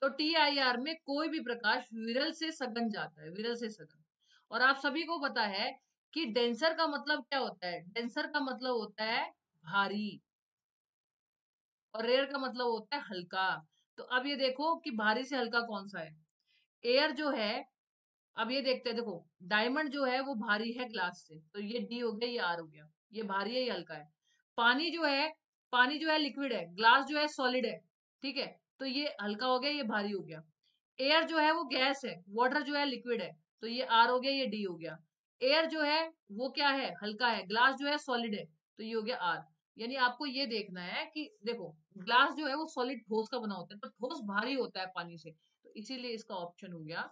A: तो TIR में कोई भी प्रकाश विरल से सघन जाता है, विरल से सघन। और आप सभी को पता है कि डेंसर का मतलब क्या होता है? डेंसर का मतलब होता है भारी, और रेयर का मतलब होता है हल्का। तो अब ये देखो कि भारी से हल्का कौन सा है? एयर जो है, अब ये देखते हैं, देखो डायमंड जो है वो भारी है ग्लास से, तो ये डी हो गया, ये आर हो गया। ये भारी है, ये हल्का है। पानी जो है, पानी जो है लिक्विड है, ग्लास जो है सॉलिड है, ठीक है, तो ये हल्का हो गया, ये भारी हो गया। एयर जो है वो गैस है, वाटर जो है लिक्विड है, तो ये आर हो गया, ये डी हो गया। एयर जो है वो क्या है? हल्का है। ग्लास जो है सॉलिड है, तो ये हो गया आर। यानी आपको ये देखना है कि देखो, ग्लास जो है वो सॉलिड ठोस का बना होता है, तो ठोस भारी होता है पानी से, तो इसीलिए इसका ऑप्शन हो गया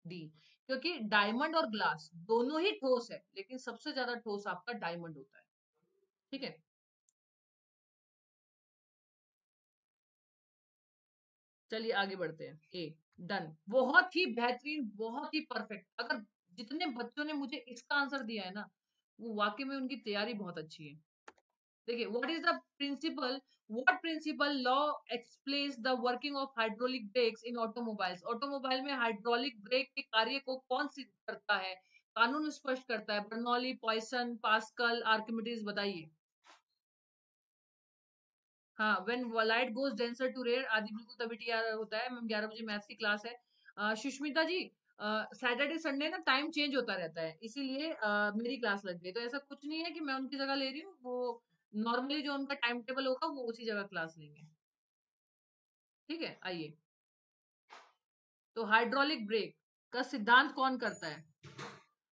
A: डी। क्योंकि डायमंड और ग्लास दोनों ही ठोस है, लेकिन सबसे ज्यादा ठोस आपका डायमंड होता है। ठीक है, चलिए आगे बढ़ते हैं। ए, डन, बहुत ही बेहतरीन, बहुत ही परफेक्ट। अगर जितने बच्चों ने मुझे इसका आंसर दिया है ना, वो वाकई में उनकी तैयारी बहुत अच्छी है। देखिए, what is the principle, what principle law explains the working of hydraulic brakes in automobiles? Automobile में हाइड्रोलिक ब्रेक के कार्य को कौन सिद्ध करता है, कानून स्पष्ट करता है? बर्नौली, पॉइसन, पास्कल, आर्किमिडीज, बताइए। हाँ, when light goes denser to rare आदि, बिल्कुल तभी टीआर होता है। मैम 11 बजे मैथ्स की क्लास है। सुष्मिता जी, सैटरडे संडे ना टाइम चेंज होता रहता है, इसीलिए मेरी क्लास लग गई। तो ऐसा कुछ नहीं है कि मैं उनकी जगह ले रही हूँ, वो नॉर्मली जो उनका टाइम टेबल होगा वो उसी जगह क्लास लेंगे। ठीक है, आइए। तो हाइड्रोलिक ब्रेक का सिद्धांत कौन करता है?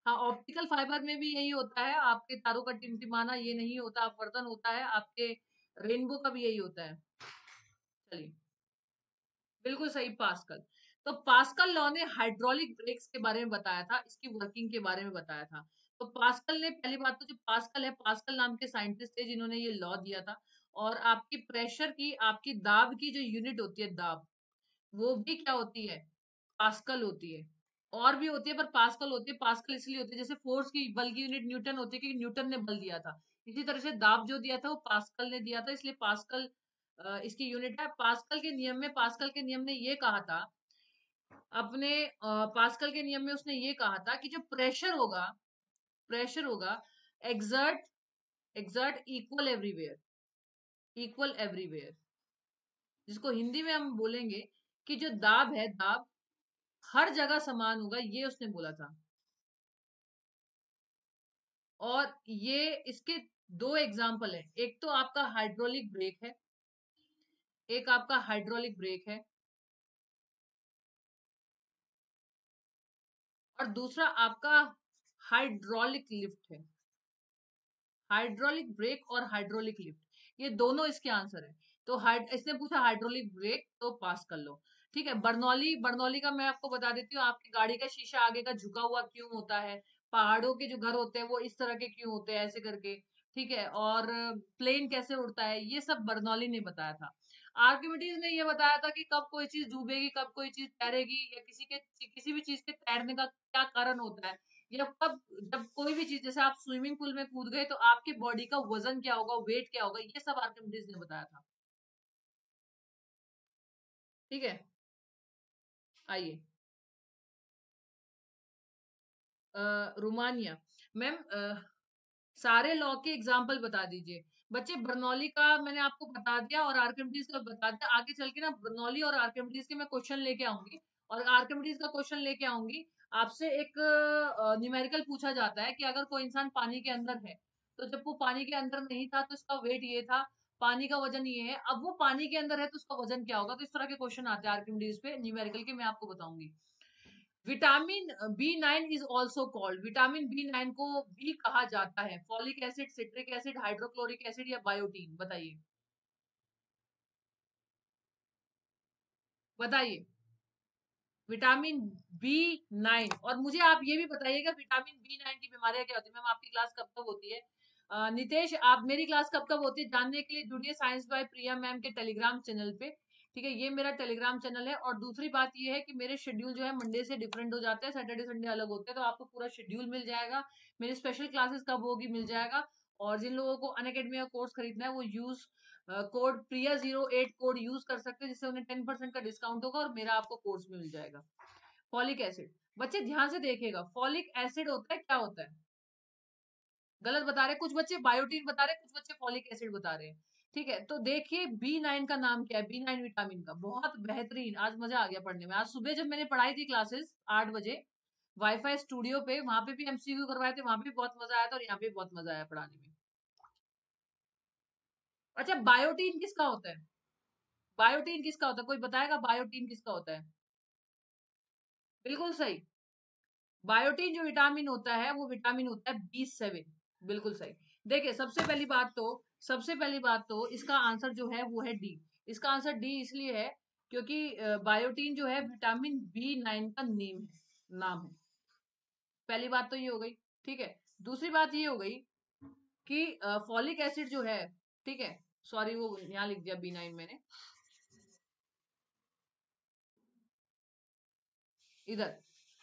A: हाँ, ऑप्टिकल फाइबर में भी यही होता है, आपके तारों का टिमटिमाना ये नहीं होता, अपवर्तन होता है। आपके रेनबो का भी यही होता है। चलिए, बिल्कुल सही, पास्कल। तो पास्कल लॉ ने हाइड्रोलिक ब्रेक्स के बारे में बताया था, इसकी वर्किंग के बारे में बताया था। तो पास्कल ने, पहली बात तो जो पास्कल है, पास्कल नाम के साइंटिस्ट थे जिन्होंने ये लॉ दिया था। और आपकी प्रेशर की, आपकी दाब की जो यूनिट होती है, दाब, वो भी क्या होती है? पास्कल होती है। और भी होती है, पर पास्कल होती है। पास्कल इसलिए होती है, जैसे फोर्स की, बल की यूनिट न्यूटन होती है, क्योंकि न्यूटन ने बल दिया था। इसी तरह से दाब जो दिया था वो पास्कल ने दिया था, इसलिए पास्कल इसकी यूनिट है। पास्कल के नियम में, पास्कल के नियम ने ये कहा था अपने, पास्कल के नियम में उसने ये कहा था कि जो प्रेशर होगा, प्रेशर होगा, exert, exert equal everywhere, equal everywhere, जिसको हिंदी में हम बोलेंगे कि जो दाब है, दाब हर जगह समान होगा, ये उसने बोला था। और ये इसके दो एग्जाम्पल है, एक तो आपका हाइड्रोलिक ब्रेक है, एक आपका हाइड्रोलिक ब्रेक है, और दूसरा आपका हाइड्रोलिक लिफ्ट है। हाइड्रोलिक ब्रेक और हाइड्रोलिक लिफ्ट, ये दोनों इसके आंसर है। तो इसने पूछा हाइड्रोलिक ब्रेक, तो पास कर लो। ठीक है, बर्नौली, बर्नौली का मैं आपको बता देती हूँ, आपकी गाड़ी का शीशा आगे का झुका हुआ क्यों होता है, पहाड़ों के जो घर होते हैं वो इस तरह के क्यों होते हैं, ऐसे करके। ठीक है, और प्लेन कैसे उड़ता है, ये सब बर्नौली ने बताया था। आर्किमिडीज ने ये बताया था कि कब कोई चीज डूबेगी, कब कोई चीज तैरेगी, या किसी भी चीज के तैरने का क्या कारण होता है, या कब, जब कोई भी चीज, जैसे आप स्विमिंग पूल में कूद गए तो आपके बॉडी का वजन क्या होगा, वेट क्या होगा, ये सब आर्किमिडीज ने बताया था। ठीक है, आइए। रोमानिया, मैम सारे लॉ के एग्जाम्पल बता दीजिए। बच्चे, बर्नौली का मैंने आपको बता दिया और आर्किमिडीज का बता दिया। आगे चल के ना बर्नौली और आर्किमिडीज के मैं क्वेश्चन लेके आऊंगी, और आर्किमिडीज का क्वेश्चन लेके आऊंगी। आपसे एक न्यूमेरिकल पूछा जाता है कि अगर कोई इंसान पानी के अंदर है, तो जब वो पानी के अंदर नहीं था तो उसका वेट ये था, पानी का वजन ये है, अब वो पानी के अंदर है तो उसका वजन क्या होगा। तो इस तरह के क्वेश्चन आते हैं आर्किमिडीज पे न्यूमेरिकल के, मैं आपको बताऊंगी। Vitamin B9 is also called, vitamin B9 को भी कहा जाता है folic acid, citric acid, hydrochloric acid, या बायोटीन, बताइए, बताइए। Vitamin B9। और मुझे आप ये भी बताइएगा विटामिन B9 की बीमारियां क्या होती है। मैम आपकी क्लास कब कब होती है? नितेश, आप मेरी क्लास कब कब होती है जानने के लिए जुड़िए साइंस बाय प्रिया मैम के टेलीग्राम चैनल पे। ठीक है, ये मेरा टेलीग्राम चैनल है। और दूसरी बात ये है कि मेरे शेड्यूल जो है मंडे से डिफरेंट हो जाते हैं, सैटरडे संडे अलग होते हैं, तो आपको पूरा शेड्यूल मिल जाएगा, मेरी स्पेशल क्लासेस कब होगी मिल जाएगा। और जिन लोगों को अनअकैडमी का कोर्स खरीदना है वो यूज कोड प्रिया08 कोड यूज कर सकते हैं, जिससे उन्हें 10% का डिस्काउंट होगा और मेरा आपको कोर्स भी मिल जाएगा। फॉलिक एसिड, बच्चे ध्यान से देखिएगा, फॉलिक एसिड होता है, क्या होता है? गलत बता रहे, कुछ बच्चे बायोटीन बता रहे, कुछ बच्चे फॉलिक एसिड बता रहे हैं। ठीक है, तो देखिए B9 का नाम क्या है, B9 विटामिन का, बहुत बेहतरीन, आज मजा आ गया पढ़ने में। आज सुबह जब मैंने पढ़ाई थी क्लासेस 8 बजे वाईफाई स्टूडियो पे, वहां पे भी MCQ करवाए थे, वहां पे भी बहुत मजा आया था, और यहाँ पे भी बहुत मजा आया पढ़ाने में। अच्छा, बायोटीन किसका होता है? बायोटीन किसका होता है, कोई बताएगा बायोटीन किसका होता है? बिल्कुल सही, बायोटीन जो विटामिन होता है वो विटामिन होता है B7। बिल्कुल सही। देखिए, सबसे पहली बात तो इसका आंसर जो है वो है डी। इसका आंसर डी इसलिए है क्योंकि बायोटीन जो है विटामिन B9 का नाम है। पहली बात तो ये हो गई। ठीक है, दूसरी बात ये हो गई कि फॉलिक एसिड जो है, ठीक है, सॉरी वो यहाँ लिख दिया B9 मैंने, इधर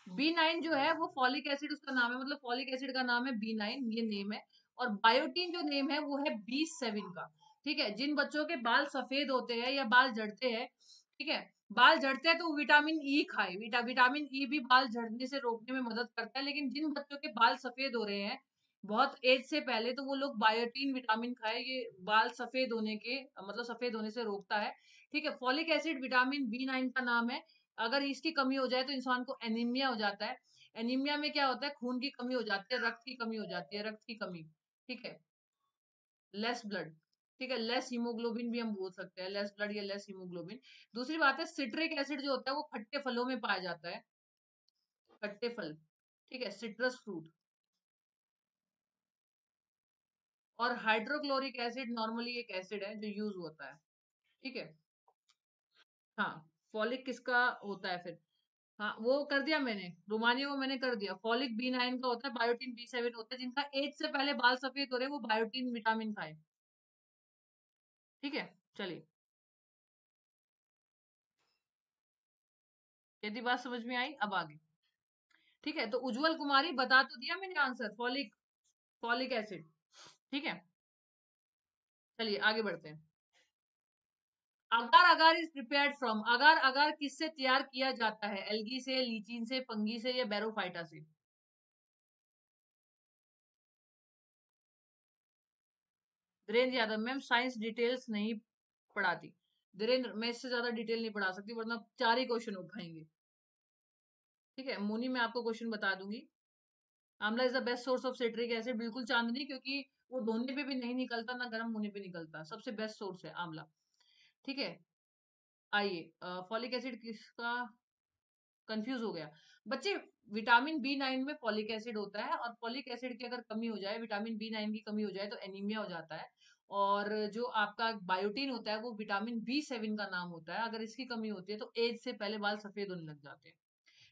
A: B9 जो है वो फॉलिक एसिड उसका नाम है, मतलब फॉलिक एसिड का नाम है B9, ये नेम है। और बायोटीन जो नेम है वो है B7 का। ठीक है, जिन बच्चों के बाल सफेद होते हैं या बाल झड़ते हैं, ठीक है, बाल झड़ते हैं तो वो विटामिन ई खाए। विटामिन ई भी बाल झड़ने से रोकने में मदद करता है, लेकिन जिन बच्चों के बाल सफेद हो रहे हैं बहुत एज से पहले, तो वो लोग बायोटीन विटामिन खाए, ये बाल सफेद होने के मतलब सफेद होने से रोकता है। ठीक है, फॉलिक एसिड विटामिन B9 का नाम है। अगर इसकी कमी हो जाए तो इंसान को एनीमिया हो जाता है। एनीमिया में क्या होता है, खून की कमी हो जाती है, रक्त की कमी हो जाती है, रक्त की कमी। ठीक है, लेस ब्लड। ठीक है, लेस हीमोग्लोबिन भी हम बोल सकते हैं, लेस ब्लड या लेस हीमोग्लोबिन। दूसरी बात है, सिट्रिक एसिड जो होता है वो खट्टे फलों में पाया जाता है, खट्टे फल। ठीक है, सिट्रस फ्रूट। और हाइड्रोक्लोरिक एसिड नॉर्मली एक एसिड है जो यूज होता है। ठीक है, हाँ, फॉलिक किसका होता है फिर? हाँ, वो कर दिया मैंने, रोमानिया वो मैंने कर दिया। फॉलिक B9 का होता है, बायोटीन B7 होता है। जिनका एज से पहले बाल सफेद हो रहे हैं वो बायोटीन विटामिन खाए। ठीक है, चलिए, यदि बात समझ में आई, अब आगे। ठीक है, तो उज्जवल कुमारी बता तो दिया मैंने आंसर, फॉलिक, फॉलिक एसिड। ठीक है, चलिए आगे बढ़ते हैं। अगार अगार इज प्रिपेयर्ड फ्रॉम, अगार अगार किससे तैयार किया जाता है? एल्गी से, लीचिन से, फंगी से, या बैरोफाइटा से? Dhirendra Yadav, ma'am science details नहीं पढ़ाती। धीरेन्द्र, मैं इससे ज्यादा डिटेल नहीं पढ़ा सकती वरना 4 ही क्वेश्चन हो पाएंगे। ठीक है, मुनी मैं आपको क्वेश्चन बता दूंगी। आंवला is the best source of citric acid, बिल्कुल चांदनी, क्योंकि वो धोने पे भी नहीं निकलता ना गर्म होने पे निकलता, सबसे बेस्ट सोर्स है आंवला। ठीक है, आइए, फॉलिक एसिड किसका, कंफ्यूज हो गया बच्चे। विटामिन B9 में फॉलिक एसिड होता है, और फॉलिक एसिड की अगर कमी हो जाए, विटामिन B9 की कमी हो जाए तो एनीमिया हो जाता है। और जो आपका बायोटीन होता है वो विटामिन B7 का नाम होता है, अगर इसकी कमी होती है तो एज से पहले बाल सफेद होने लग जाते हैं।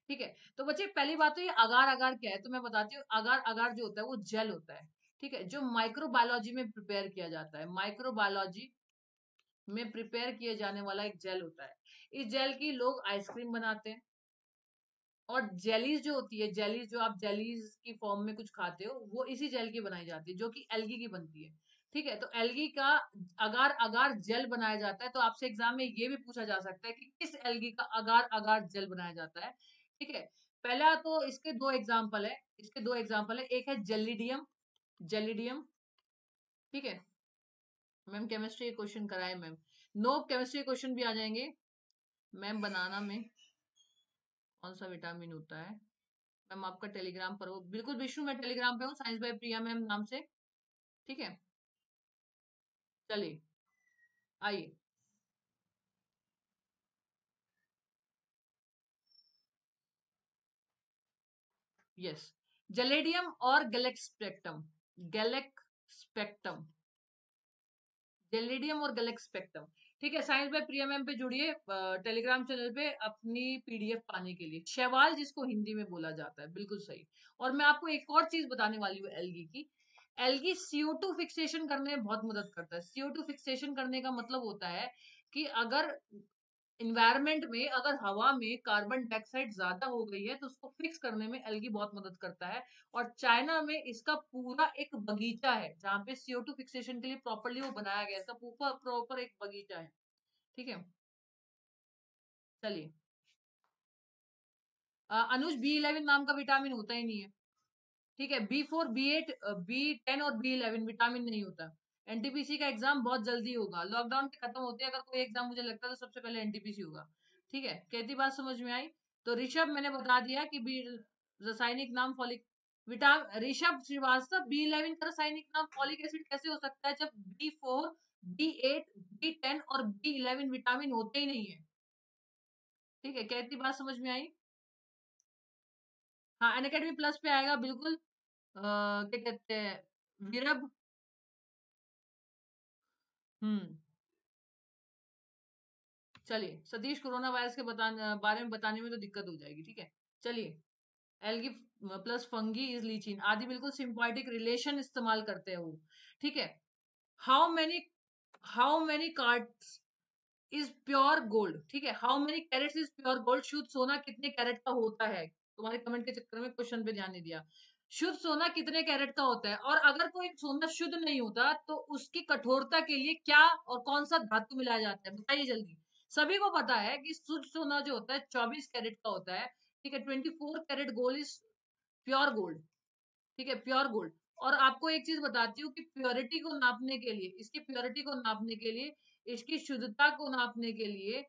A: ठीक है, तो बच्चे पहली बात तो ये अगार अगार क्या है, तो मैं बताती हूँ। अगार अगार जो होता है वो जेल होता है। ठीक है, जो माइक्रोबायोलॉजी में प्रिपेयर किया जाता है, माइक्रोबायोलॉजी में प्रिपेयर किए जाने वाला एक जेल होता है। इस जेल की लोग आइसक्रीम बनाते हैं। और जेलीज जो होती है, जेलीज जो आप जेलीज की फॉर्म में कुछ खाते हो, वो इसी जेल की बनाई जाती है, जो कि एल्गी की बनती है। ठीक है, तो एल्गी का अगार अगार जेल बनाया जाता है। तो आपसे एग्जाम में ये भी पूछा जा सकता है कि किस एल्गी का अगार अगार जेल बनाया जाता है। ठीक है, पहला तो इसके दो एग्जाम्पल है, एक है जेलिडियम, जेलिडियम। ठीक है, मैम केमिस्ट्री क्वेश्चन कराए मैम, नो केमिस्ट्री क्वेश्चन भी आ जाएंगे। मैम बनाना में कौन सा विटामिन होता है? मैम आपका टेलीग्राम पर हो, बिल्कुल विष्णु, मैं टेलीग्राम पे हूँ, साइंस बाय प्रिया मैम नाम से। ठीक है, चलिए आइए। यस, जलेडियम और गैलेक्स्पेक्टम, गैलेक्स्पेक्टम, जेलिडियम और गैलेक्स्पेक्टम। ठीक है, साइंस बाय प्रिया मैम पे जुड़िए टेलीग्राम चैनल पे अपनी PDF पाने के लिए। शैवाल जिसको हिंदी में बोला जाता है, बिल्कुल सही। और मैं आपको एक और चीज बताने वाली हूँ एल्गी की। एल्गी CO2 फिक्सेशन करने में बहुत मदद करता है। CO2 फिक्सेशन करने का मतलब होता है कि अगर इन्वायरमेंट में, अगर हवा में कार्बन डाइऑक्साइड ज्यादा हो गई है तो उसको फिक्स करने में एल्गी बहुत मदद करता है। और चाइना में इसका पूरा एक बगीचा है जहाँ पे CO2 फिक्सेशन के लिए प्रॉपरली वो बनाया गया है, इसका प्रॉपर प्रॉपर एक बगीचा है। ठीक है, चलिए। अनुज B11 नाम का विटामिन होता ही नहीं है। ठीक है। B4 B8 B10 और B11 विटामिन नहीं होता। एनटीपीसी का एग्जाम बहुत जल्दी होगा, लॉकडाउन के खत्म होते हैं अगर कोई एग्जाम मुझे लगता है तो सबसे पहले एनटीपीसी होगा। ठीक है, कहती बात समझ में आई? तो ऋषभ मैंने बता दिया कि बी रासायनिक नाम फॉलिक ऋषभ श्रीवास्तव B11 का रासायनिक नाम फॉलिक एसिड कैसे हो सकता है जब B4 B8 B10 और B11 विटामिन होते ही नहीं है। ठीक है, कहती बात समझ में आई? हाँ, अनअकैडमी प्लस पे आएगा बिल्कुल। क्या कहते हैं, वीरभ। हम्म। चलिए, सतीश कोरोना वायरस के बारे में बताने में तो दिक्कत हो जाएगी। ठीक है, चलिए। एल्गी प्लस फंगी इज लीचिन आदि बिल्कुल सिम्बायोटिक रिलेशन इस्तेमाल करते हैं वो। ठीक है। How many cards is pure gold. ठीक है, how many carats is pure gold, शुद्ध सोना कितने कैरेट का होता है? तुम्हारे कमेंट के चक्कर में क्वेश्चन पे ध्यान नहीं दिया। शुद्ध सोना कितने कैरेट का होता है? और अगर कोई सोना शुद्ध नहीं होता तो उसकी कठोरता के लिए क्या और कौन सा धातु मिलाया जाता है? बताइए जल्दी। सभी को पता है कि शुद्ध सोना जो होता है 24 कैरेट का होता है। ठीक है, 24 carat gold is pure gold. ठीक है, प्योर गोल्ड। और आपको एक चीज बताती हूँ कि प्योरिटी को नापने के लिए, इसकी प्योरिटी को नापने के लिए, इसकी शुद्धता को नापने के लिए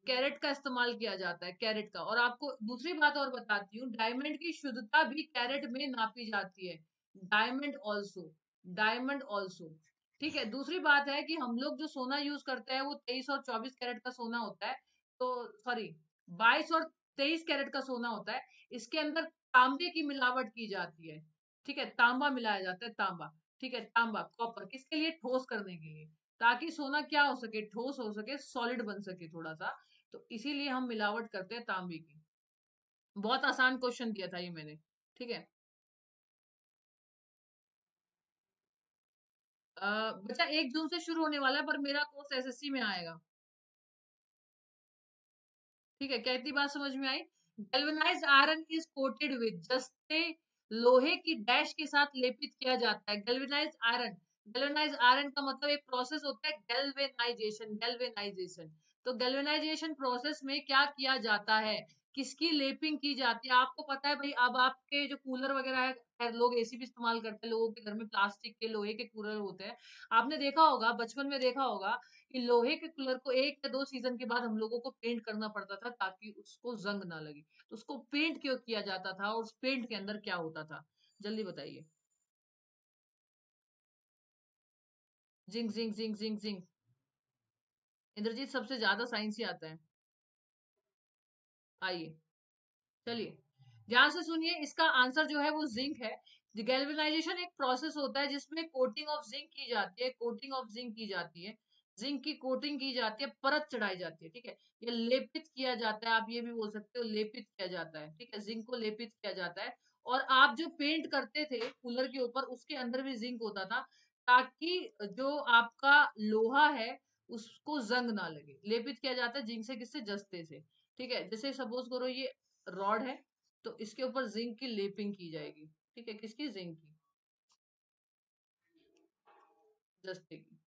A: कैरेट का इस्तेमाल किया जाता है, कैरेट का। और आपको दूसरी बात और बताती हूँ, डायमंड की शुद्धता भी कैरेट में नापी जाती है। Diamond also, diamond also. ठीक है, दूसरी बात है कि हम लोग जो सोना यूज करते हैं वो 23 और 24 कैरेट का सोना होता है। तो सॉरी, 22 और 23 कैरेट का सोना होता है। इसके अंदर तांबे की मिलावट की जाती है। ठीक है, तांबा मिलाया जाता है, तांबा। ठीक है, तांबा कॉपर किसके लिए? ठोस करने के लिए, ताकि सोना क्या हो सके, ठोस हो सके, सॉलिड बन सके थोड़ा सा। तो इसीलिए हम मिलावट करते हैं तांबे की। बहुत आसान क्वेश्चन दिया था ये मैंने। ठीक है। बच्चा 1 जून से शुरू होने वाला है पर मेरा कोर्स एसएससी में आएगा। ठीक है, कहती बात समझ में आई? Galvanised iron is coated with, जस्ते लोहे की डैश के साथ लेपित किया जाता है। गैल्वेनाइज्ड आयरन, गैल्वेनाइज्ड आयरन का मतलब एक प्रोसेस होता है गैल्वेनाइजेशन, गैल्वेनाइजेशन। तो गैल्वेनाइजेशन प्रोसेस में क्या किया जाता है? किसकी लेपिंग की जाती है? आपको पता है भाई, अब आपके जो कूलर वगैरह है, खैर लोग एसी भी इस्तेमाल करते हैं, लोगों के घर में प्लास्टिक के लोहे के कूलर होते हैं। आपने देखा होगा, बचपन में देखा होगा कि लोहे के कूलर को 1 या 2 सीजन के बाद हम लोगों को पेंट करना पड़ता था ताकि उसको जंग ना लगे। तो उसको पेंट क्यों किया जाता था और उस पेंट के अंदर क्या होता था? जल्दी बताइए। Zinc zinc zinc zinc zinc. Indrajit सबसे ज्यादा साइंस ही आता है। आइए, चलिए, ध्यान से सुनिए, इसका आंसर जो है वो जिंक है। गैल्वेनाइजेशन एक प्रोसेस होता है जिसमें कोटिंग ऑफ जिंक की जाती है, कोटिंग ऑफ जिंक की जाती है। जिंक की कोटिंग की जाती है, परत चढ़ाई जाती है। ठीक है, ये लेपित किया जाता है, आप ये भी बोल सकते हो लेपित किया जाता है। ठीक है, जिंक को लेपित किया जाता है। और आप जो पेंट करते थे कूलर के ऊपर, उसके अंदर भी जिंक होता था, ताकि जो आपका लोहा है उसको जंग ना लगे। लेपित किया जाता है जिंक से, किससे? जस्ते से। ठीक है, जैसे सपोज करो ये रॉड है, तो इसके ऊपर जिंक की लेपिंग की जाएगी। ठीक है, किसकी? जिंक की, जस्ते की।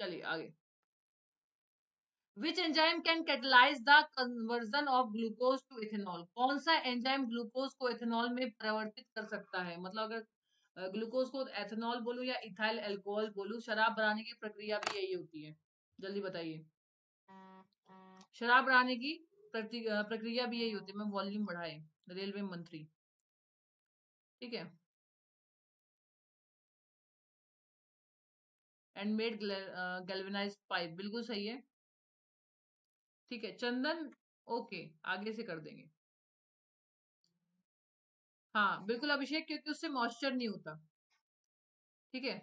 A: चलिए आगे। Which enzyme can catalyse the conversion of glucose to ethanol? कौन सा एंजाइम ग्लूकोज को इथेनॉल में परिवर्तित कर सकता है? मतलब अगर ग्लूकोज को एथेनॉल बोलूं या इथाइल अल्कोहल बोलूं, शराब बनाने की प्रक्रिया भी यही होती है। जल्दी बताइए। शराब बनाने की प्रक्रिया भी यही होती है। मैं वॉल्यूम बढ़ाए, रेलवे मंत्री। ठीक है, एंड मेड गैल्वेनाइज्ड पाइप, बिल्कुल सही है। ठीक है, चंदन। ओके, आगे से कर देंगे। हाँ बिल्कुल अभिषेक, क्योंकि उससे मॉइस्चर नहीं होता। ठीक है।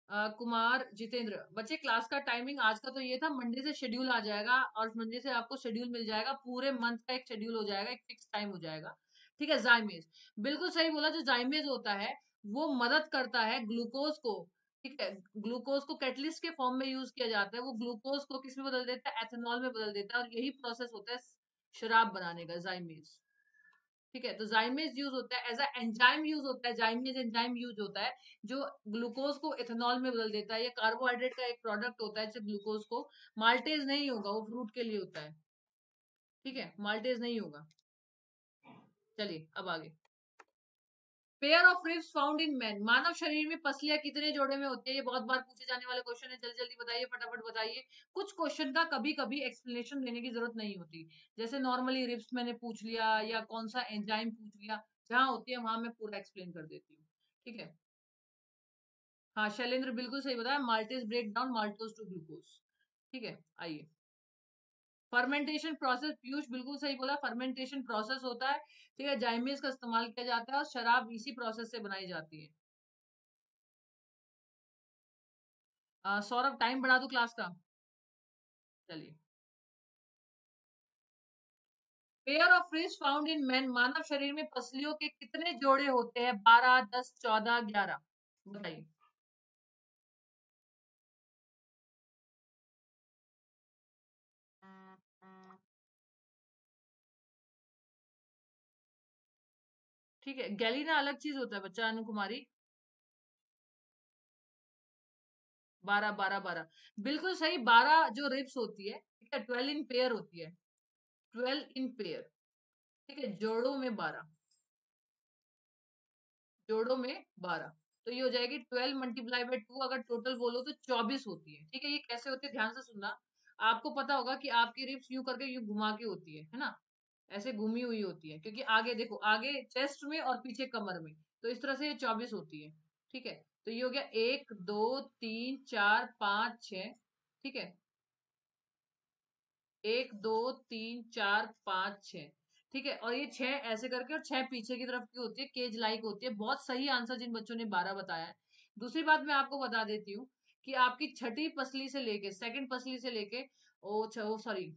A: कुमार जितेंद्र, बच्चे क्लास का टाइमिंग आज का तो ये था, मंडे से शेड्यूल आ जाएगा और मंडे से आपको शेड्यूल मिल जाएगा, पूरे मंथ का एक शेड्यूल हो जाएगा, एक फिक्स टाइम हो जाएगा। ठीक है, जाइमेज, बिल्कुल सही बोला। जो जाइमेज होता है वो मदद करता है ग्लूकोज को। ठीक है, ग्लूकोज को कैटलिस्ट के फॉर्म में यूज किया जाता है, वो ग्लूकोज को किस में बदल देता है? एथेनॉल में बदल देता है। और यही प्रोसेस होता है शराब बनाने का, जाइमेज। ठीक है, तो जाइमेज यूज होता है, एज अ एंजाइम यूज होता है, जाइमेज एंजाइम यूज होता है, जो ग्लूकोज को इथेनॉल में बदल देता है। ये कार्बोहाइड्रेट का एक प्रोडक्ट होता है, जैसे ग्लूकोज को, माल्टेज नहीं होगा, वो फ्रूट के लिए होता है। ठीक है, माल्टेज नहीं होगा। चलिए अब आगे। Pair of ribs found in man, मानव शरीर में पसलियां कितने जोड़े में होती है? ये बहुत बार पूछे जाने वाले क्वेश्चन है, जल्दी जल्दी बताइए, फटाफट बताइए। कुछ क्वेश्चन का कभी कभी एक्सप्लेनेशन देने की जरूरत नहीं होती, जैसे नॉर्मली रिब्स मैंने पूछ लिया या कौन सा एंजाइम पूछ लिया, जहां होती है वहां मैं पूरा एक्सप्लेन कर देती हूँ। ठीक है। हाँ शैलेंद्र बिल्कुल सही बताया, maltase break down maltose to glucose. ठीक है, आइए। फर्मेंटेशन प्रोसेस, पीयूष बिल्कुल सही बोला, फर्मेंटेशन प्रोसेस होता है। ठीक है, जाइमेज का इस्तेमाल किया जाता है और शराब इसी प्रोसेस से बनाई जाती है। सौरभ टाइम बढ़ा दूं क्लास का? चलिए। Pair of ribs found in man, मानव शरीर में पसलियों के कितने जोड़े होते हैं? 12, 10, 14, 11, बताइए। ठीक है, गैलीना अलग चीज होता है बच्चा, अनु कुमारी। 12, 12, 12, बिल्कुल सही। 12 जो रिब्स होती है, ठीक है, 12 इन पेयर होती है, 12 इन पेयर। ठीक है, जोड़ों में 12, जोड़ों में 12। तो ये हो जाएगी 12 मल्टीप्लाई बाय 2, अगर टोटल बोलो तो 24 होती है। ठीक है, ये कैसे होती है ध्यान से सुनना। आपको पता होगा कि आपकी रिब्स यूं करके यूं घुमा के होती है ना, ऐसे घूमी हुई होती है, क्योंकि आगे देखो, आगे चेस्ट में और पीछे कमर में, तो इस तरह से ये 24 होती है। ठीक है, तो ये हो गया 1, 2, 3, 4, 5, 6। ठीक है, 1, 2, 3, 4, 5, 6। ठीक है, और ये 6 ऐसे करके, और 6 पीछे की तरफ की होती है, केज लाइक होती है। बहुत सही आंसर जिन बच्चों ने 12 बताया है। दूसरी बात मैं आपको बता देती हूँ कि आपकी छठी पसली से लेके, सेकंड पसली से लेके, ओ सॉरी,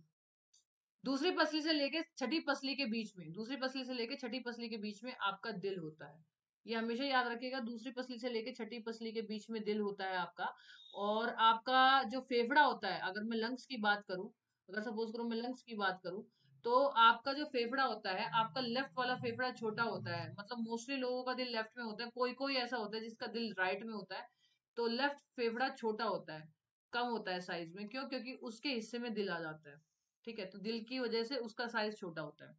A: दूसरी पसली से लेके छठी पसली के बीच में, दूसरी पसली से लेके छठी पसली के बीच में आपका दिल होता है। ये हमेशा याद रखिएगा, दूसरी पसली से लेके छठी पसली के बीच में दिल होता है आपका। और आपका जो फेफड़ा होता है, अगर मैं लंग्स की बात करूं, अगर सपोज करूं मैं लंग्स की बात करूं, तो आपका जो फेफड़ा होता है, आपका लेफ्ट वाला फेफड़ा छोटा होता है, मतलब मोस्टली लोगों का दिल लेफ्ट में होता है, कोई कोई ऐसा होता है जिसका दिल राइट में होता है। तो लेफ्ट फेफड़ा छोटा होता है, कम होता है साइज में, क्यों? क्योंकि उसके हिस्से में दिल आ जाता है। ठीक है, तो दिल की वजह से उसका साइज छोटा होता है।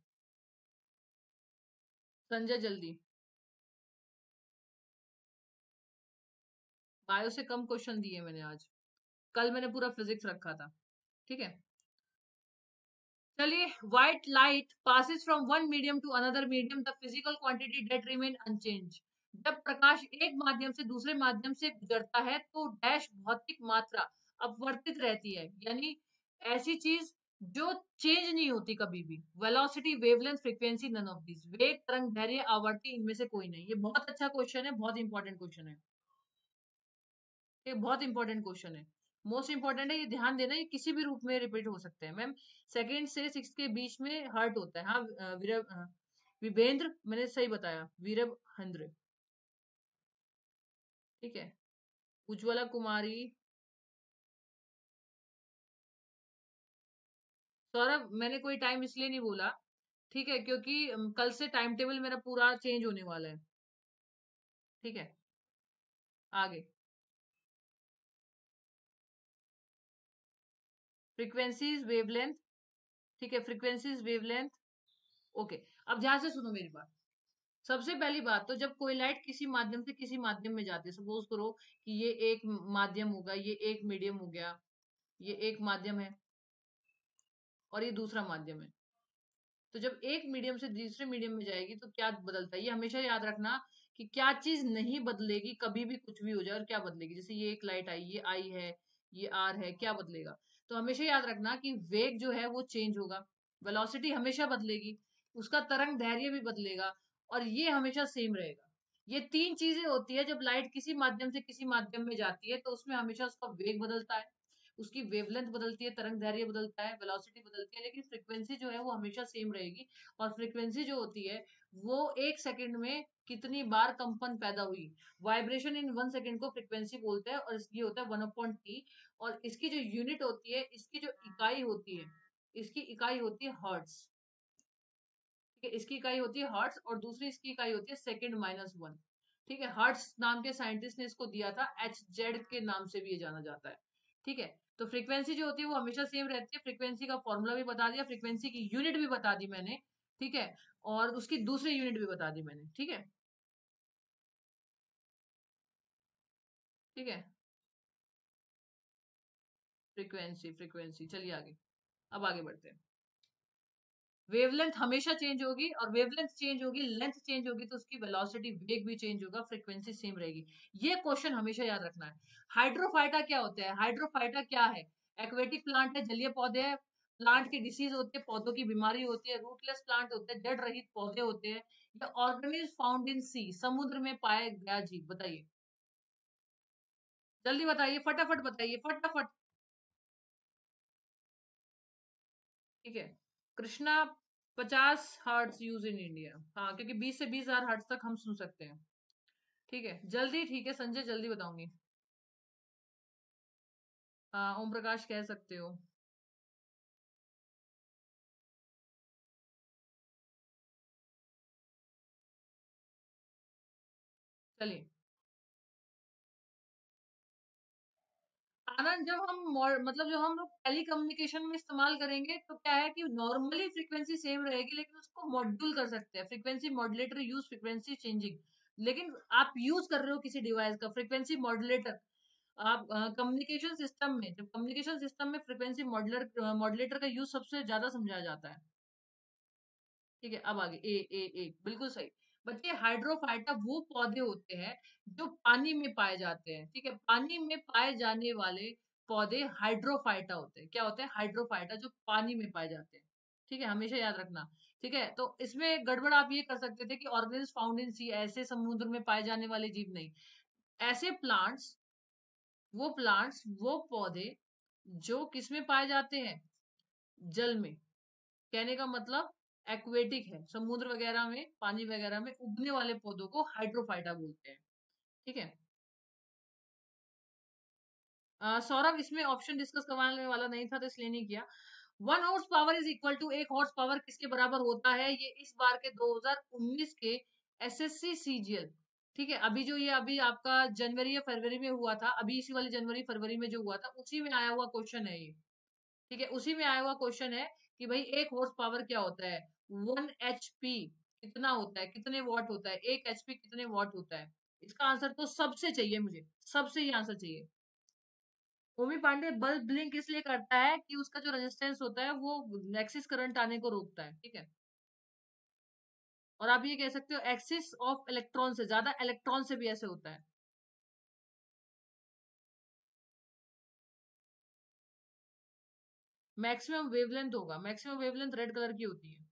A: संजय जल्दी। बायो से कम क्वेश्चन दिए मैंने आज, कल मैंने पूरा फिजिक्स रखा था। ठीक है, चलिए। White light passes from one medium to another medium, the physical quantity that remain unchanged. जब प्रकाश एक माध्यम से दूसरे माध्यम से गुजरता है तो डैश भौतिक मात्रा अपवर्तित रहती है, यानी ऐसी चीज जो चेंज नहीं होती कभी भी। Velocity, wavelength, frequency, none of this. वेग, तरंग दैर्ध्य, आवर्ती, इनमें से कोई नहीं। ये बहुत अच्छा क्वेश्चन है, बहुत इंपॉर्टेंट क्वेश्चन है। ये बहुत इंपॉर्टेंट क्वेश्चन है, मोस्ट इंपॉर्टेंट है, ये ध्यान देना। ये किसी भी रूप में रिपीट हो सकते हैं मैम। सेकंड से सिक्स के बीच में हर्ट होता है। हाँ, विभेंद्र मैंने सही बताया, वीरभद्र। ठीक है, उज्ज्वला कुमारी। सौरभ मैंने कोई टाइम इसलिए नहीं बोला, ठीक है, क्योंकि कल से टाइम टेबल मेरा पूरा चेंज होने वाला है। ठीक है, आगे। Frequencies, wavelength. ठीक है, फ्रीक्वेंसीज, वेवलेंथ। ओके, अब ध्यान से सुनो मेरी बात। सबसे पहली बात, तो जब कोई लाइट किसी माध्यम से किसी माध्यम में जाती है, सपोज करो कि ये एक माध्यम होगा, ये एक मीडियम हो गया, ये एक माध्यम है और ये दूसरा माध्यम है। तो जब एक मीडियम से दूसरे मीडियम में जाएगी तो क्या बदलता है, ये हमेशा याद रखना कि क्या चीज नहीं बदलेगी, कभी भी कुछ भी हो जाए, और क्या बदलेगी। जैसे ये एक लाइट आई, ये आई है, ये आर है, क्या बदलेगा? तो हमेशा याद रखना कि वेग जो है वो चेंज होगा, वेलोसिटी हमेशा बदलेगी, उसका तरंग दैर्घ्य भी बदलेगा, और ये हमेशा सेम रहेगा। ये तीन चीजें होती है जब लाइट किसी माध्यम से किसी माध्यम में जाती है, तो उसमें हमेशा उसका वेग बदलता है, उसकी वेवलेंथ बदलती है, तरंग दैर्घ्य बदलता है, वेलोसिटी बदलती है, लेकिन फ्रीक्वेंसी जो है वो हमेशा सेम रहेगी। और फ्रीक्वेंसी जो होती है वो एक सेकंड में कितनी बार कंपन पैदा हुई, वाइब्रेशन इन 1 सेकंड को फ्रीक्वेंसी बोलते हैं, और ये होता है 1/t। और इसकी जो यूनिट होती है, इसकी जो इकाई होती है, इसकी इकाई होती है हर्ट्स। ठीक है, इसकी इकाई होती है हर्ट्स, और दूसरी इसकी इकाई होती है सेकंड-1। ठीक है, हर्ट्स नाम के साइंटिस्ट ने इसको दिया था, HZ के नाम से भी ये जाना जाता है। ठीक है, तो फ्रीक्वेंसी जो होती है वो हमेशा सेम रहती है। फ्रीक्वेंसी का फॉर्मूला भी बता दिया, फ्रीक्वेंसी की यूनिट भी बता दी मैंने। ठीक है, और उसकी दूसरी यूनिट भी बता दी मैंने। ठीक है, ठीक है, फ्रीक्वेंसी फ्रीक्वेंसी, चलिए आगे, अब आगे बढ़ते हैं। वेवलेंथ हमेशा चेंज होगी, और वेवलेंथ चेंज होगी, लेंथ चेंज होगी, तो उसकी वेलोसिटी वेग भी चेंज होगा, फ्रीक्वेंसी सेम रहेगी। ये क्वेश्चन हमेशा याद रखना है। हाइड्रोफाइटा क्या होता है? हाइड्रोफाइटा क्या है? एक्वेटिक प्लांट है, जलीय पौधे हैं, प्लांट की डिसीज होती है, पौधों की बीमारी होती है, रूटलेस प्लांट होते हैं, जड़ रहित पौधे होते हैं, या ऑर्गेनिज्म फाउंड इन सी, समुद्र में पाया गया जीव। बताइए, जल्दी बताइए, फटाफट बताइए, फटाफट। ठीक है, Krishna 50 hertz use in India, हाँ, क्योंकि 20 से 20 हजार हर्ट्ज तक हम सुन सकते हैं। ठीक है, जल्दी, ठीक है संजय, जल्दी बताऊंगी। हाँ, ओम प्रकाश कह सकते हो। चलिए, आनंद, जब हम मतलब जो हम लोग टेली कम्युनिकेशन में इस्तेमाल करेंगे, तो क्या है कि नॉर्मली फ्रीक्वेंसी सेम रहेगी, लेकिन उसको मॉड्यूल कर सकते हैं, frequency modulator use frequency changing. लेकिन आप यूज कर रहे हो किसी डिवाइस का फ्रीक्वेंसी मॉड्यूलेटर, आप कम्युनिकेशन सिस्टम में, जब कम्युनिकेशन सिस्टम में फ्रीक्वेंसी मॉड्यूलर मॉड्यूलेटर का यूज सबसे ज्यादा समझाया जाता है। ठीक है, अब आगे, ए बिल्कुल सही। बच्चे, हाइड्रोफाइटा वो पौधे होते हैं जो पानी में पाए जाते हैं। ठीक है, पानी में पाए जाने वाले पौधे हाइड्रोफाइटा होते हैं। क्या होते हैं? हाइड्रोफाइटा, जो पानी में पाए जाते हैं। ठीक है, हमेशा याद रखना। ठीक है, तो इसमें गड़बड़ आप ये कर सकते थे कि ऑर्गेनिज फाउंड इन सी, ऐसे समुद्र में पाए जाने वाले जीव नहीं, ऐसे प्लांट्स, वो पौधे जो किस में पाए जाते हैं? जल में। कहने का मतलब एक्वेटिक है, समुद्र वगैरह में, पानी वगैरह में उगने वाले पौधों को हाइड्रोफाइटा बोलते हैं। ठीक है, सौरभ, इसमें ऑप्शन डिस्कस करवाने वाला नहीं था, तो इसलिए नहीं किया। 1 horsepower is equal to, 1 horsepower किसके बराबर होता है? ये इस बार के 2019 के एसएससी सीजीएल, ठीक है, अभी जो ये अभी आपका जनवरी या फरवरी में हुआ था, अभी इसी वाले जनवरी फरवरी में जो हुआ था, उसी में आया हुआ क्वेश्चन है ये। ठीक है, उसी में आया हुआ क्वेश्चन है कि भाई 1 हॉर्स पावर क्या होता है, 1 HP कितना होता है, कितने वॉट होता है, 1 HP कितने वॉट होता है? इसका आंसर तो सबसे चाहिए मुझे, सबसे ही आंसर चाहिए। ओमी पांडे, बल्ब ब्लिंक इसलिए करता है कि उसका जो रेजिस्टेंस होता है वो एक्सिस करंट आने को रोकता है। ठीक है, और आप ये कह सकते हो एक्सिस ऑफ इलेक्ट्रॉन से, ज्यादा इलेक्ट्रॉन से भी ऐसे होता है। मैक्सिमम वेवलेंथ होगा, मैक्सिमम वेवलेंथ रेड कलर की होती है।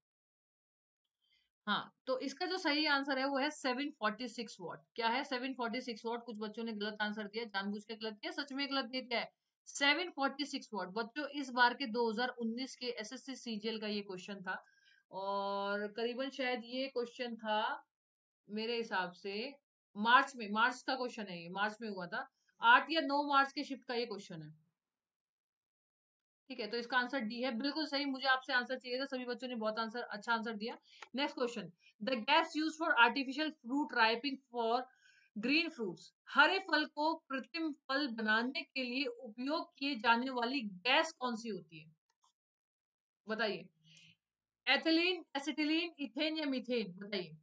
A: हाँ, तो इसका जो सही आंसर है वो है 746 वॉट। क्या है? 746 वॉट। कुछ बच्चों ने गलत आंसर दिया, जानबूझ के गलत किया, सच में गलत दिया है। 746 वॉट बच्चों, इस बार के 2019 के एसएससी सीजीएल का ये क्वेश्चन था, और करीबन शायद ये क्वेश्चन था मेरे हिसाब से मार्च में, मार्च का क्वेश्चन है ये, मार्च में हुआ था, 8 या 9 मार्च के शिफ्ट का ये क्वेश्चन है। ठीक है, तो इसका आंसर डी है, बिल्कुल सही। मुझे आपसे आंसर चाहिए था, सभी बच्चों ने बहुत आंसर, अच्छा आंसर दिया। Next question, the gas use for artificial fruit ripening for green fruits, हरे फल को कृत्रिम फल बनाने के लिए उपयोग किए जाने वाली गैस कौन सी होती है? बताइए, एथिलीन, एसिटिलीन, इथेन या मीथेन? बताइए,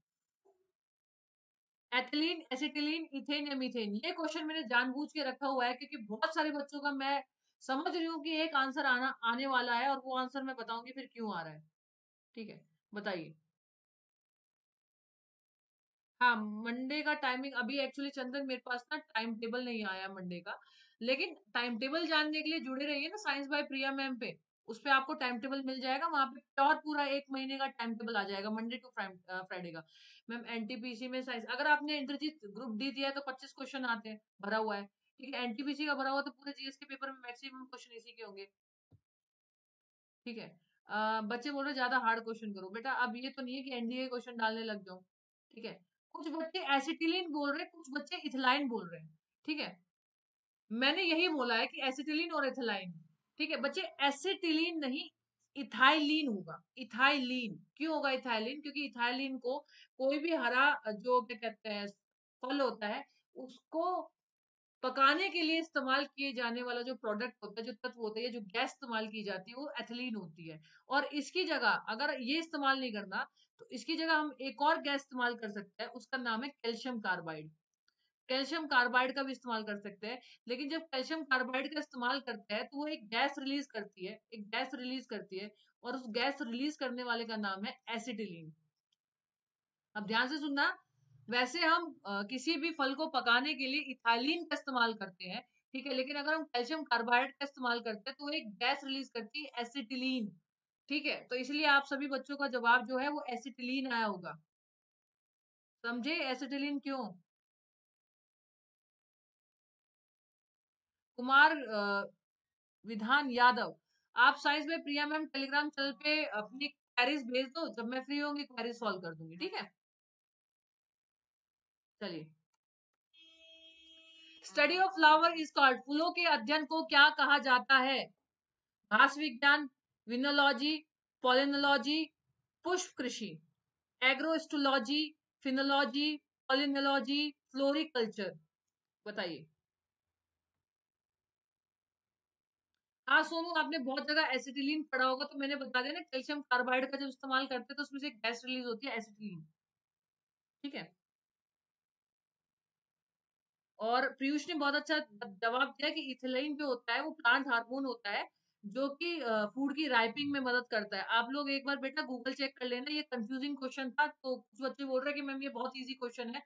A: एथिलीन, एसिटिलीन, इथेन या मीथेन? ये क्वेश्चन मैंने जानबूझ के रखा हुआ है, क्योंकि बहुत सारे बच्चों का मैं समझ रही हूँ कि एक आंसर आने वाला है, और वो आंसर मैं बताऊंगी फिर क्यों आ रहा है। ठीक है, बताइए। हाँ, मंडे का टाइमिंग अभी एक्चुअली चंदन मेरे पास ना टाइम टेबल नहीं आया मंडे का, लेकिन टाइम टेबल जानने के लिए जुड़े रहिए ना साइंस बाय प्रिया मैम पे, उस पे आपको टाइम टेबल मिल जाएगा, वहां पे और पूरा 1 महीने का टाइम टेबल आ जाएगा, मंडे टू फ्राइडे का। मैम, एनटीपीसी में साइंस, अगर आपने इंद्रजीत ग्रुप डी दिया है तो 25 क्वेश्चन आते हैं, भरा हुआ है। ठीक है, एनटीपीसी का भरा हुआ तो पूरे जीएस के पेपर में मैक्सिमम क्वेश्चन इसी के होंगे। ठीक है, बच्चे बोल रहे ज्यादा हार्ड क्वेश्चन करो, बेटा अब ये तो नहीं है कि एनडीए क्वेश्चन डालने लग जाओ। ठीक है, कुछ बच्चे एसिटिलीन बोल रहे हैं, कुछ बच्चे इथिलाइन बोल रहे हैं। ठीक है, मैंने यही बोला है कि एसिटिलीन और इथिलाइन। ठीक है बच्चे, एसिटिलीन नहीं, इथाइलीन होगा, इथाइलीन। क्यों होगा इथाइलीन? क्योंकि इथाइलीन को कोई भी हरा, जो क्या कहते हैं, फल होता है, उसको पकाने के लिए इस्तेमाल किए जाने वाला जो प्रोडक्ट होता है, जो तत्व होता है, जो गैस इस्तेमाल की जाती है, वो एथिलीन होती है। और इसकी जगह अगर ये इस्तेमाल नहीं करना, तो इसकी जगह हम एक और गैस इस्तेमाल कर सकते हैं, उसका नाम है कैल्शियम कार्बाइड। कैल्शियम कार्बाइड का भी इस्तेमाल कर सकते हैं, लेकिन जब कैल्शियम कार्बाइड का इस्तेमाल करते हैं तो वो एक गैस रिलीज करती है, एक गैस रिलीज करती है, और उस गैस रिलीज करने वाले का नाम है एसिटिलीन। अब ध्यान से सुनना, वैसे हम किसी भी फल को पकाने के लिए इथाइलिन का इस्तेमाल करते हैं, ठीक है, लेकिन अगर हम कैल्शियम कार्बाइड का इस्तेमाल करते हैं तो वो एक गैस रिलीज करती है, एसिटिलीन। ठीक है, तो इसलिए आप सभी बच्चों का जवाब जो है वो एसिटिलीन आया होगा। समझे एसिटिलीन क्यों? कुमार विधान यादव, आप साइंस में प्रिया मैम टेलीग्राम चैनल पे अपनी क्वेरीज भेज दो, जब मैं फ्री होंगी क्वेरीज सॉल्व कर दूंगी, ठीक है। चलिए, study of flower is called, फूलों के अध्ययन को क्या कहा जाता है? घास विज्ञान, विनोलॉजी, पॉलिनोलॉजी, पुष्प कृषि, एग्रोस्टोलॉजी, फिनोलॉजी, पॉलिनोलॉजी, फ्लोरिकल्चर। बताइए। हाँ सोनू, आपने बहुत जगह एसिटिलीन पढ़ा होगा, तो मैंने बता दिया ना, कैल्शियम कार्बाइड का जब इस्तेमाल करते हैं तो उसमें से गैस रिलीज होती है, एसिटिलीन। ठीक है। और पीयूष ने बहुत अच्छा जवाब दिया कि इथिलीन जो होता है वो प्लांट हार्मोन होता है, जो कि फूड की राइपिंग में मदद करता है। आप लोग एक बार बेटा गूगल चेक कर लेना, ये कंफ्यूजिंग क्वेश्चन था, तो कुछ बच्चे बोल रहे हैं कि मैम ये बहुत इजी क्वेश्चन है।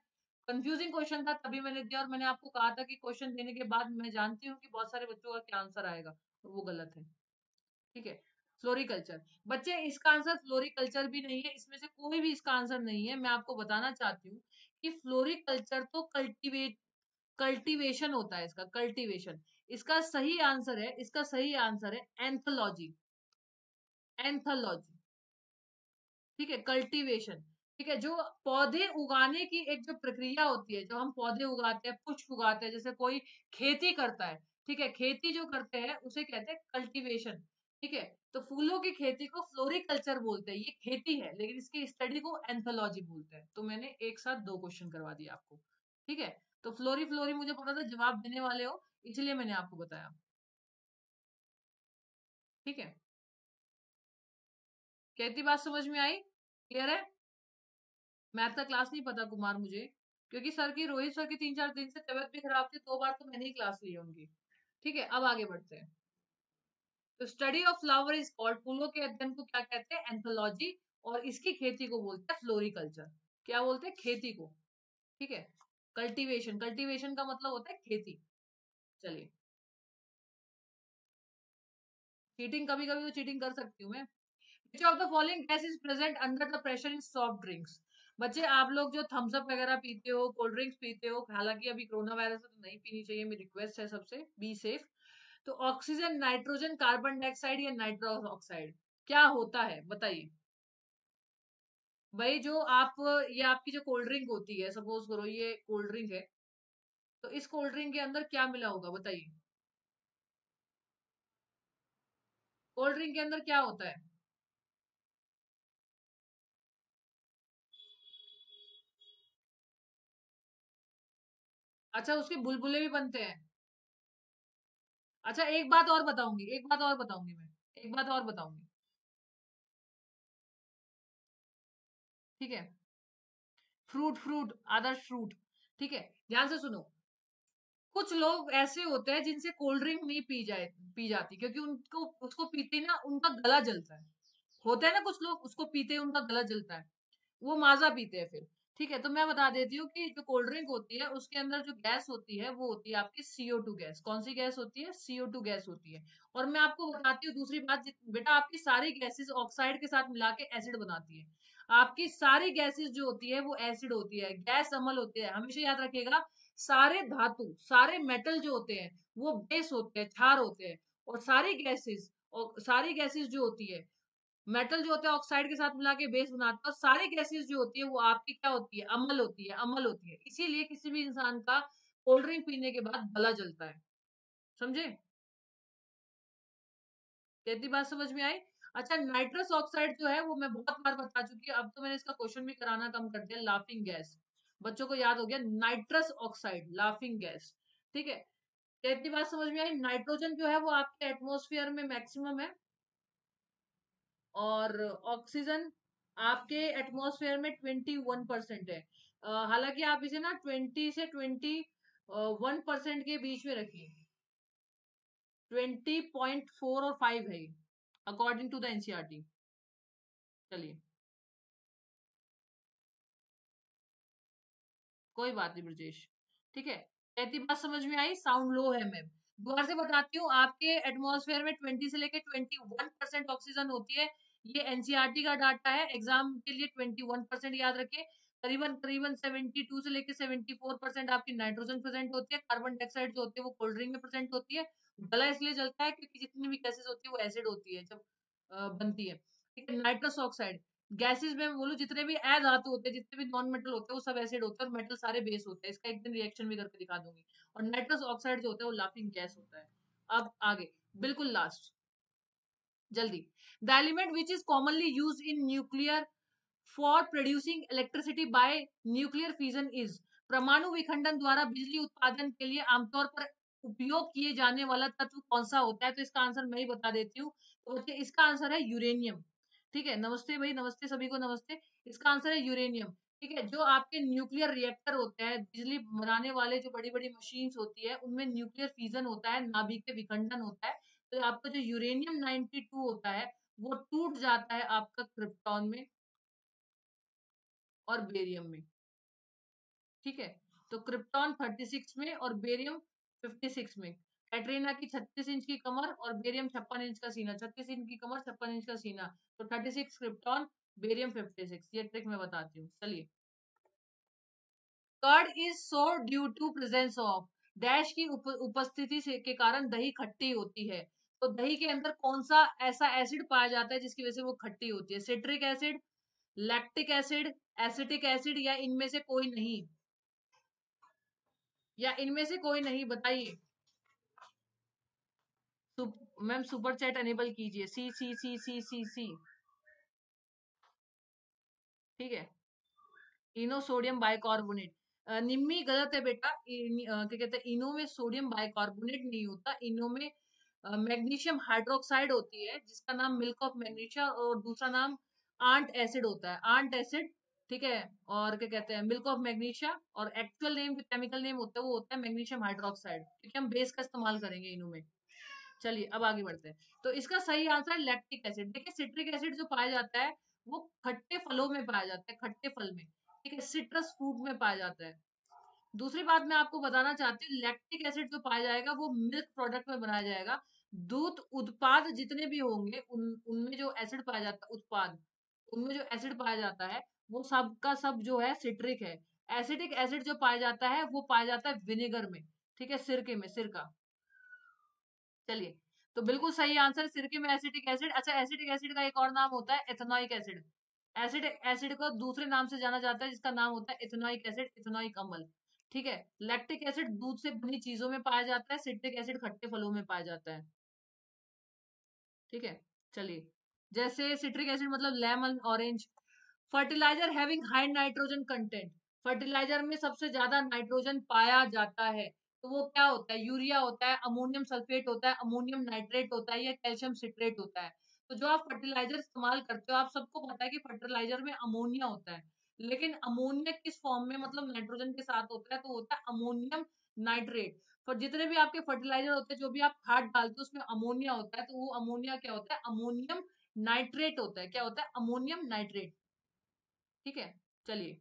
A: कंफ्यूजिंग क्वेश्चन था तभी मैंने दिया, और मैंने आपको कहा था कि क्वेश्चन देने के बाद मैं जानती हूँ कि बहुत सारे बच्चों का क्या आंसर आएगा, और वो गलत है। ठीक है। फ्लोरिकल्चर, बच्चे इसका आंसर फ्लोरिकल्चर भी नहीं है, इसमें से कोई भी इसका आंसर नहीं है। मैं आपको बताना चाहती हूँ कि फ्लोरिकल्चर तो कल्टीवेशन होता है, इसका कल्टीवेशन। इसका सही आंसर है, इसका सही आंसर है एंथोलॉजी, एंथोलॉजी। ठीक है, कल्टीवेशन। ठीक है, जो पौधे उगाने की एक जो प्रक्रिया होती है, जो हम पौधे उगाते हैं, पुष्प उगाते हैं, जैसे कोई खेती करता है, ठीक है, खेती जो करते हैं उसे कहते हैं कल्टीवेशन। ठीक है, तो फूलों की खेती को फ्लोरिकल्चर बोलते हैं, ये खेती है, लेकिन इसकी स्टडी को एंथोलॉजी बोलते हैं। तो मैंने एक साथ दो क्वेश्चन करवा दिया आपको। ठीक है, तो फ्लोरी फ्लोरी मुझे पता था जवाब देने वाले हो, इसलिए मैंने आपको बताया। ठीक है, कहती बात समझ में आई? क्लियर है? मैथ का क्लास नहीं पता कुमार मुझे, क्योंकि सर की, रोहित सर की 3-4 दिन से तबीयत भी खराब थी, 2 बार तो मैंने ही क्लास ली है उनकी। ठीक है, अब आगे बढ़ते हैं। तो study of flower is called, फूलों के अध्ययन को क्या कहते हैं? एंथोलॉजी। और इसकी खेती को बोलते हैं फ्लोरिकल्चर। क्या बोलते हैं? खेती को। ठीक है, कल्टीवेशन, कल्टीवेशन का मतलब होता है खेती। चलिए, चीटिंग कभी कभी तो चीटिंग कर सकती हूँ मैं। Which of the following gas is present under the pressure in soft drinks? बच्चे, आप लोग जो थम्स अप वगैरह पीते हो, कोल्ड ड्रिंक्स पीते हो, हालांकि अभी कोरोना वायरस है तो नहीं पीनी चाहिए, मेरी रिक्वेस्ट है सबसे, बी सेफ। तो ऑक्सीजन, नाइट्रोजन, कार्बन डाइऑक्साइड या नाइट्रोस ऑक्साइड, क्या होता है बताइए? भाई जो आप, ये आपकी जो कोल्ड ड्रिंक होती है, सपोज करो ये कोल्ड ड्रिंक है, तो इस कोल्ड ड्रिंक के अंदर क्या मिला होगा बताइए? कोल्ड ड्रिंक के अंदर क्या होता है? अच्छा, उसके बुलबुले भी बनते हैं। अच्छा, एक बात और बताऊंगी, एक बात और बताऊंगी मैं, एक बात और बताऊंगी। ठीक है, फ्रूट, फ्रूट, आदर्श फ्रूट। ठीक है, ध्यान से सुनो। कुछ लोग ऐसे होते हैं जिनसे कोल्ड ड्रिंक नहीं पी जाती, क्योंकि उनको, उसको पीते ही ना उनका गला जलता है। होता है ना कुछ लोग, उसको पीते ही उनका गला जलता है, वो माजा पीते हैं फिर। ठीक है, तो मैं बता देती हूँ कि जो कोल्ड ड्रिंक होती है उसके अंदर जो गैस होती है वो होती है आपकी CO2 गैस। कौन सी गैस होती है? CO2 गैस होती है। और मैं आपको बताती हूँ दूसरी बात, बेटा आपकी सारी गैसेस ऑक्साइड के साथ मिला के एसिड बनाती है। आपकी सारी गैसेस जो होती है वो एसिड होती है, गैस अम्ल होती है, हमेशा याद रखिएगा। सारे धातु, सारे मेटल जो होते हैं वो बेस होते हैं, क्षार होते हैं। और सारी गैसेस, और सारी गैसेस जो होती है, मेटल जो होता है ऑक्साइड के साथ मिला के बेस बनाता है, और सारी गैसेस जो होती है वो आपकी क्या होती है? अम्ल होती है, अम्ल होती है। इसीलिए किसी भी इंसान का कोल्ड ड्रिंक पीने के बाद गला जलता है। समझे? कितनी बात समझ में आई? अच्छा, नाइट्रस ऑक्साइड जो है वो मैं बहुत बार बता चुकी हूँ, अब तो मैंने इसका क्वेश्चन भी कराना कम कर दिया। लाफिंग गैस, बच्चों को याद हो गया, नाइट्रस ऑक्साइड, लाफिंग गैस। ठीक है, कितनी बात समझ में आई? नाइट्रोजन जो है वो आपके एटमोस्फियर में मैक्सिमम है, और ऑक्सीजन आपके एटमॉस्फेयर में 21% है। हालांकि आप इसे ना 20 से 20 1% के बीच में रखिए। 20.4 और 5 है अकॉर्डिंग टू द एनसीईआरटी। चलिए कोई बात नहीं ब्रजेश, ठीक है। कहती बात समझ में आई, साउंड लो है मैम। दोबारा से बताती हूँ, आपके एटमॉस्फेयर में 20 से लेके 21% ऑक्सीजन होती है। ये एनसीईआरटी का डाटा है, एग्जाम के लिए 21% याद रखें। करीबन करीबन 72 से लेके 74% आपकी नाइट्रोजन प्रेजेंट होती है। कार्बन डाइऑक्साइड जो होती है वो कोल्ड ड्रिंक में प्रेजेंट होती है। गला इसलिए जलता है क्योंकि जितनी भी गैसेस होती है वो एसिड होती है जब बनती है। ठीक है, नाइट्रस ऑक्साइड गैसेस में मैं बोलूं जितने भी अधातु होते हैं, जितने भी नॉन मेटल होते हैं वो सब एसिड होते हैं, और मेटल सारे बेस होते हैं। इसका एक दिन रिएक्शन भी करके दिखा दूंगी। और नाइट्रस ऑक्साइड जो होता है वो लाफिंग गैस होता है। अब आगे, बिल्कुल लास्ट, जल्दी। The element which is commonly use in nuclear for producing electricity bye nuclear fission is. परमाणु विखंडन द्वारा बिजली उत्पादन के लिए आमतौर पर उपयोग किए जाने वाला तत्व कौन सा होता है? तो इसका आंसर मैं ही बता देती हूँ। तो बच्चे इसका आंसर है यूरेनियम। ठीक है, नमस्ते भाई, नमस्ते सभी को, नमस्ते। इसका आंसर है यूरेनियम। ठीक है, जो आपके न्यूक्लियर रिएक्टर होते हैं, बिजली बनाने वाले जो बड़ी बड़ी मशीन्स होती है, उनमें न्यूक्लियर फिजन होता है, नाभिक के विखंडन होता है। तो आपका जो यूरेनियम 92 होता है वो टूट जाता है आपका क्रिप्टॉन में और बेरियम में। ठीक है, तो क्रिप्टॉन 36 में और बेरियम 56 में। कैटरीना की 36 इंच की कमर और बेरियम 56 इंच का सीना। 36 इंच की कमर, 56 इंच का सीना, तो 36 क्रिप्टॉन, बेरियम 56। ये ट्रिक मैं बताती हूँ, चलिए। Curd is sour due to presence of dash की उपस्थिति से के कारण दही खट्टी होती है। तो दही के अंदर कौन सा ऐसा एसिड पाया जाता है जिसकी वजह से वो खट्टी होती है? Citric acid, lactic acid, acetic acid, या इनमें से कोई नहीं? या इनमें से कोई नहीं, बताइए। मैम सुपर चैट अनेबल कीजिए। सी सी सी सी सी सी। ठीक है, इनो सोडियम बाइकार्बोनेट। निम्मी गलत है बेटा। क्या कहते हैं, इनो में सोडियम बाइकार्बोनेट नहीं होता। इनो में मैग्नीशियम हाइड्रोक्साइड होती है जिसका नाम मिल्क ऑफ मैग्नीशिया, और दूसरा नाम आंट एसिड होता है, आंट एसिड। ठीक है, और क्या कहते हैं, मिल्क ऑफ मैग्नीशिया, और एक्चुअल नेम जो केमिकल नेम होता है वो होता है मैग्नीशियम हाइड्रोक्साइड, क्योंकि हम बेस का इस्तेमाल करेंगे इनो में। चलिए अब आगे बढ़ते हैं। तो इसका सही आंसर है लैक्टिक एसिड। देखिए सिट्रिक एसिड जो पाया जाता है वो खट्टे फलों में पाया जाता है, खट्टे फल में। ठीक है, सिट्रस फ्रूट में पाया जाता है। दूसरी बात मैं आपको बताना चाहती हूँ, लैक्टिक एसिड जो पाया जाएगा वो मिल्क प्रोडक्ट में बनाया जाएगा। दूध उत्पाद जितने भी होंगे उनमें जो एसिड पाया जाता है, उत्पाद, उनमें जो एसिड पाया जाता है वो सब का सब जो है सिट्रिक है। एसिडिक एसिड जो पाया जाता है वो पाया जाता है विनेगर में। ठीक है, सिरके में, सिरका। चलिए, तो बिल्कुल सही आंसर सिरके में एसिटिक एसिड। अच्छा, एसिटिक एसिड का एक और नाम होता है एथेनॉइक एसिड। एसिड एसिड को दूसरे नाम से जाना जाता है जिसका नाम होता है एथेनॉइक एसिड, एथेनॉइक अम्ल। ठीक है, लैक्टिक एसिड दूध से बनी चीजों में पाया जाता है, सिट्रिक एसिड खट्टे फलों में पाया जाता है। ठीक है, चलिए। जैसे सिट्रिक एसिड मतलब lemon, orange. Fertiliser having high nitrogen content, fertiliser में सबसे ज्यादा नाइट्रोजन पाया जाता है, तो वो क्या होता है? यूरिया होता है, अमोनियम सल्फेट होता है, अमोनियम नाइट्रेट होता है, या कैल्शियम सिट्रेट होता है? तो जो आप फर्टिलाइजर इस्तेमाल करते हो, आप सबको पता है कि फर्टिलाइजर में अमोनिया होता है। लेकिन अमोनिया किस फॉर्म में, मतलब नाइट्रोजन के साथ होता है, तो होता है अमोनियम नाइट्रेट। पर जितने भी आपके फर्टिलाइजर होते हैं, जो भी आप खाद डालते हो उसमें अमोनिया होता है, तो वो अमोनिया क्या होता है? अमोनियम नाइट्रेट होता है। क्या होता है? Ammonium nitrate. ठीक है, चलिए।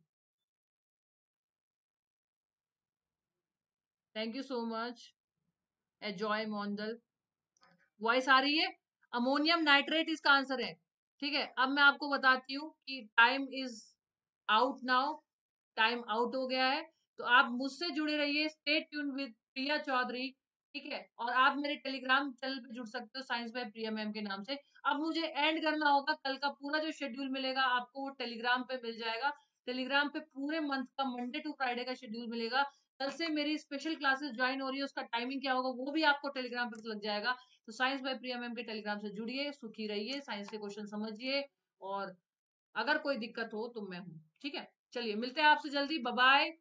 A: Thank you so much Ajoy Mondal. Voice आ रही है? अमोनियम नाइट्रेट इसका आंसर है। ठीक है, अब मैं आपको बताती हूँ कि time is out now. Time out हो गया है। तो आप मुझसे जुड़े रहिए, स्टे ट्यून विद प्रिया चौधरी। ठीक है, और आप मेरे टेलीग्राम चैनल पे जुड़ सकते हो, साइंस बाय प्रिया मैम के नाम से। अब मुझे एंड करना होगा, कल का पूरा जो शेड्यूल मिलेगा आपको वो टेलीग्राम पे मिल जाएगा। टेलीग्राम पे पूरे मंथ का मंडे टू फ्राइडे का शेड्यूल मिलेगा। कल से मेरी स्पेशल क्लासेस ज्वाइन हो रही है, उसका टाइमिंग क्या होगा वो भी आपको टेलीग्राम पे लग जाएगा। तो साइंस बाय प्रिया मैम के टेलीग्राम से जुड़िए, सुखी रहिए, साइंस के क्वेश्चन समझिए, और अगर कोई दिक्कत हो तो मैं हूँ। ठीक है, चलिए मिलते हैं आपसे जल्दी, बाय बाय।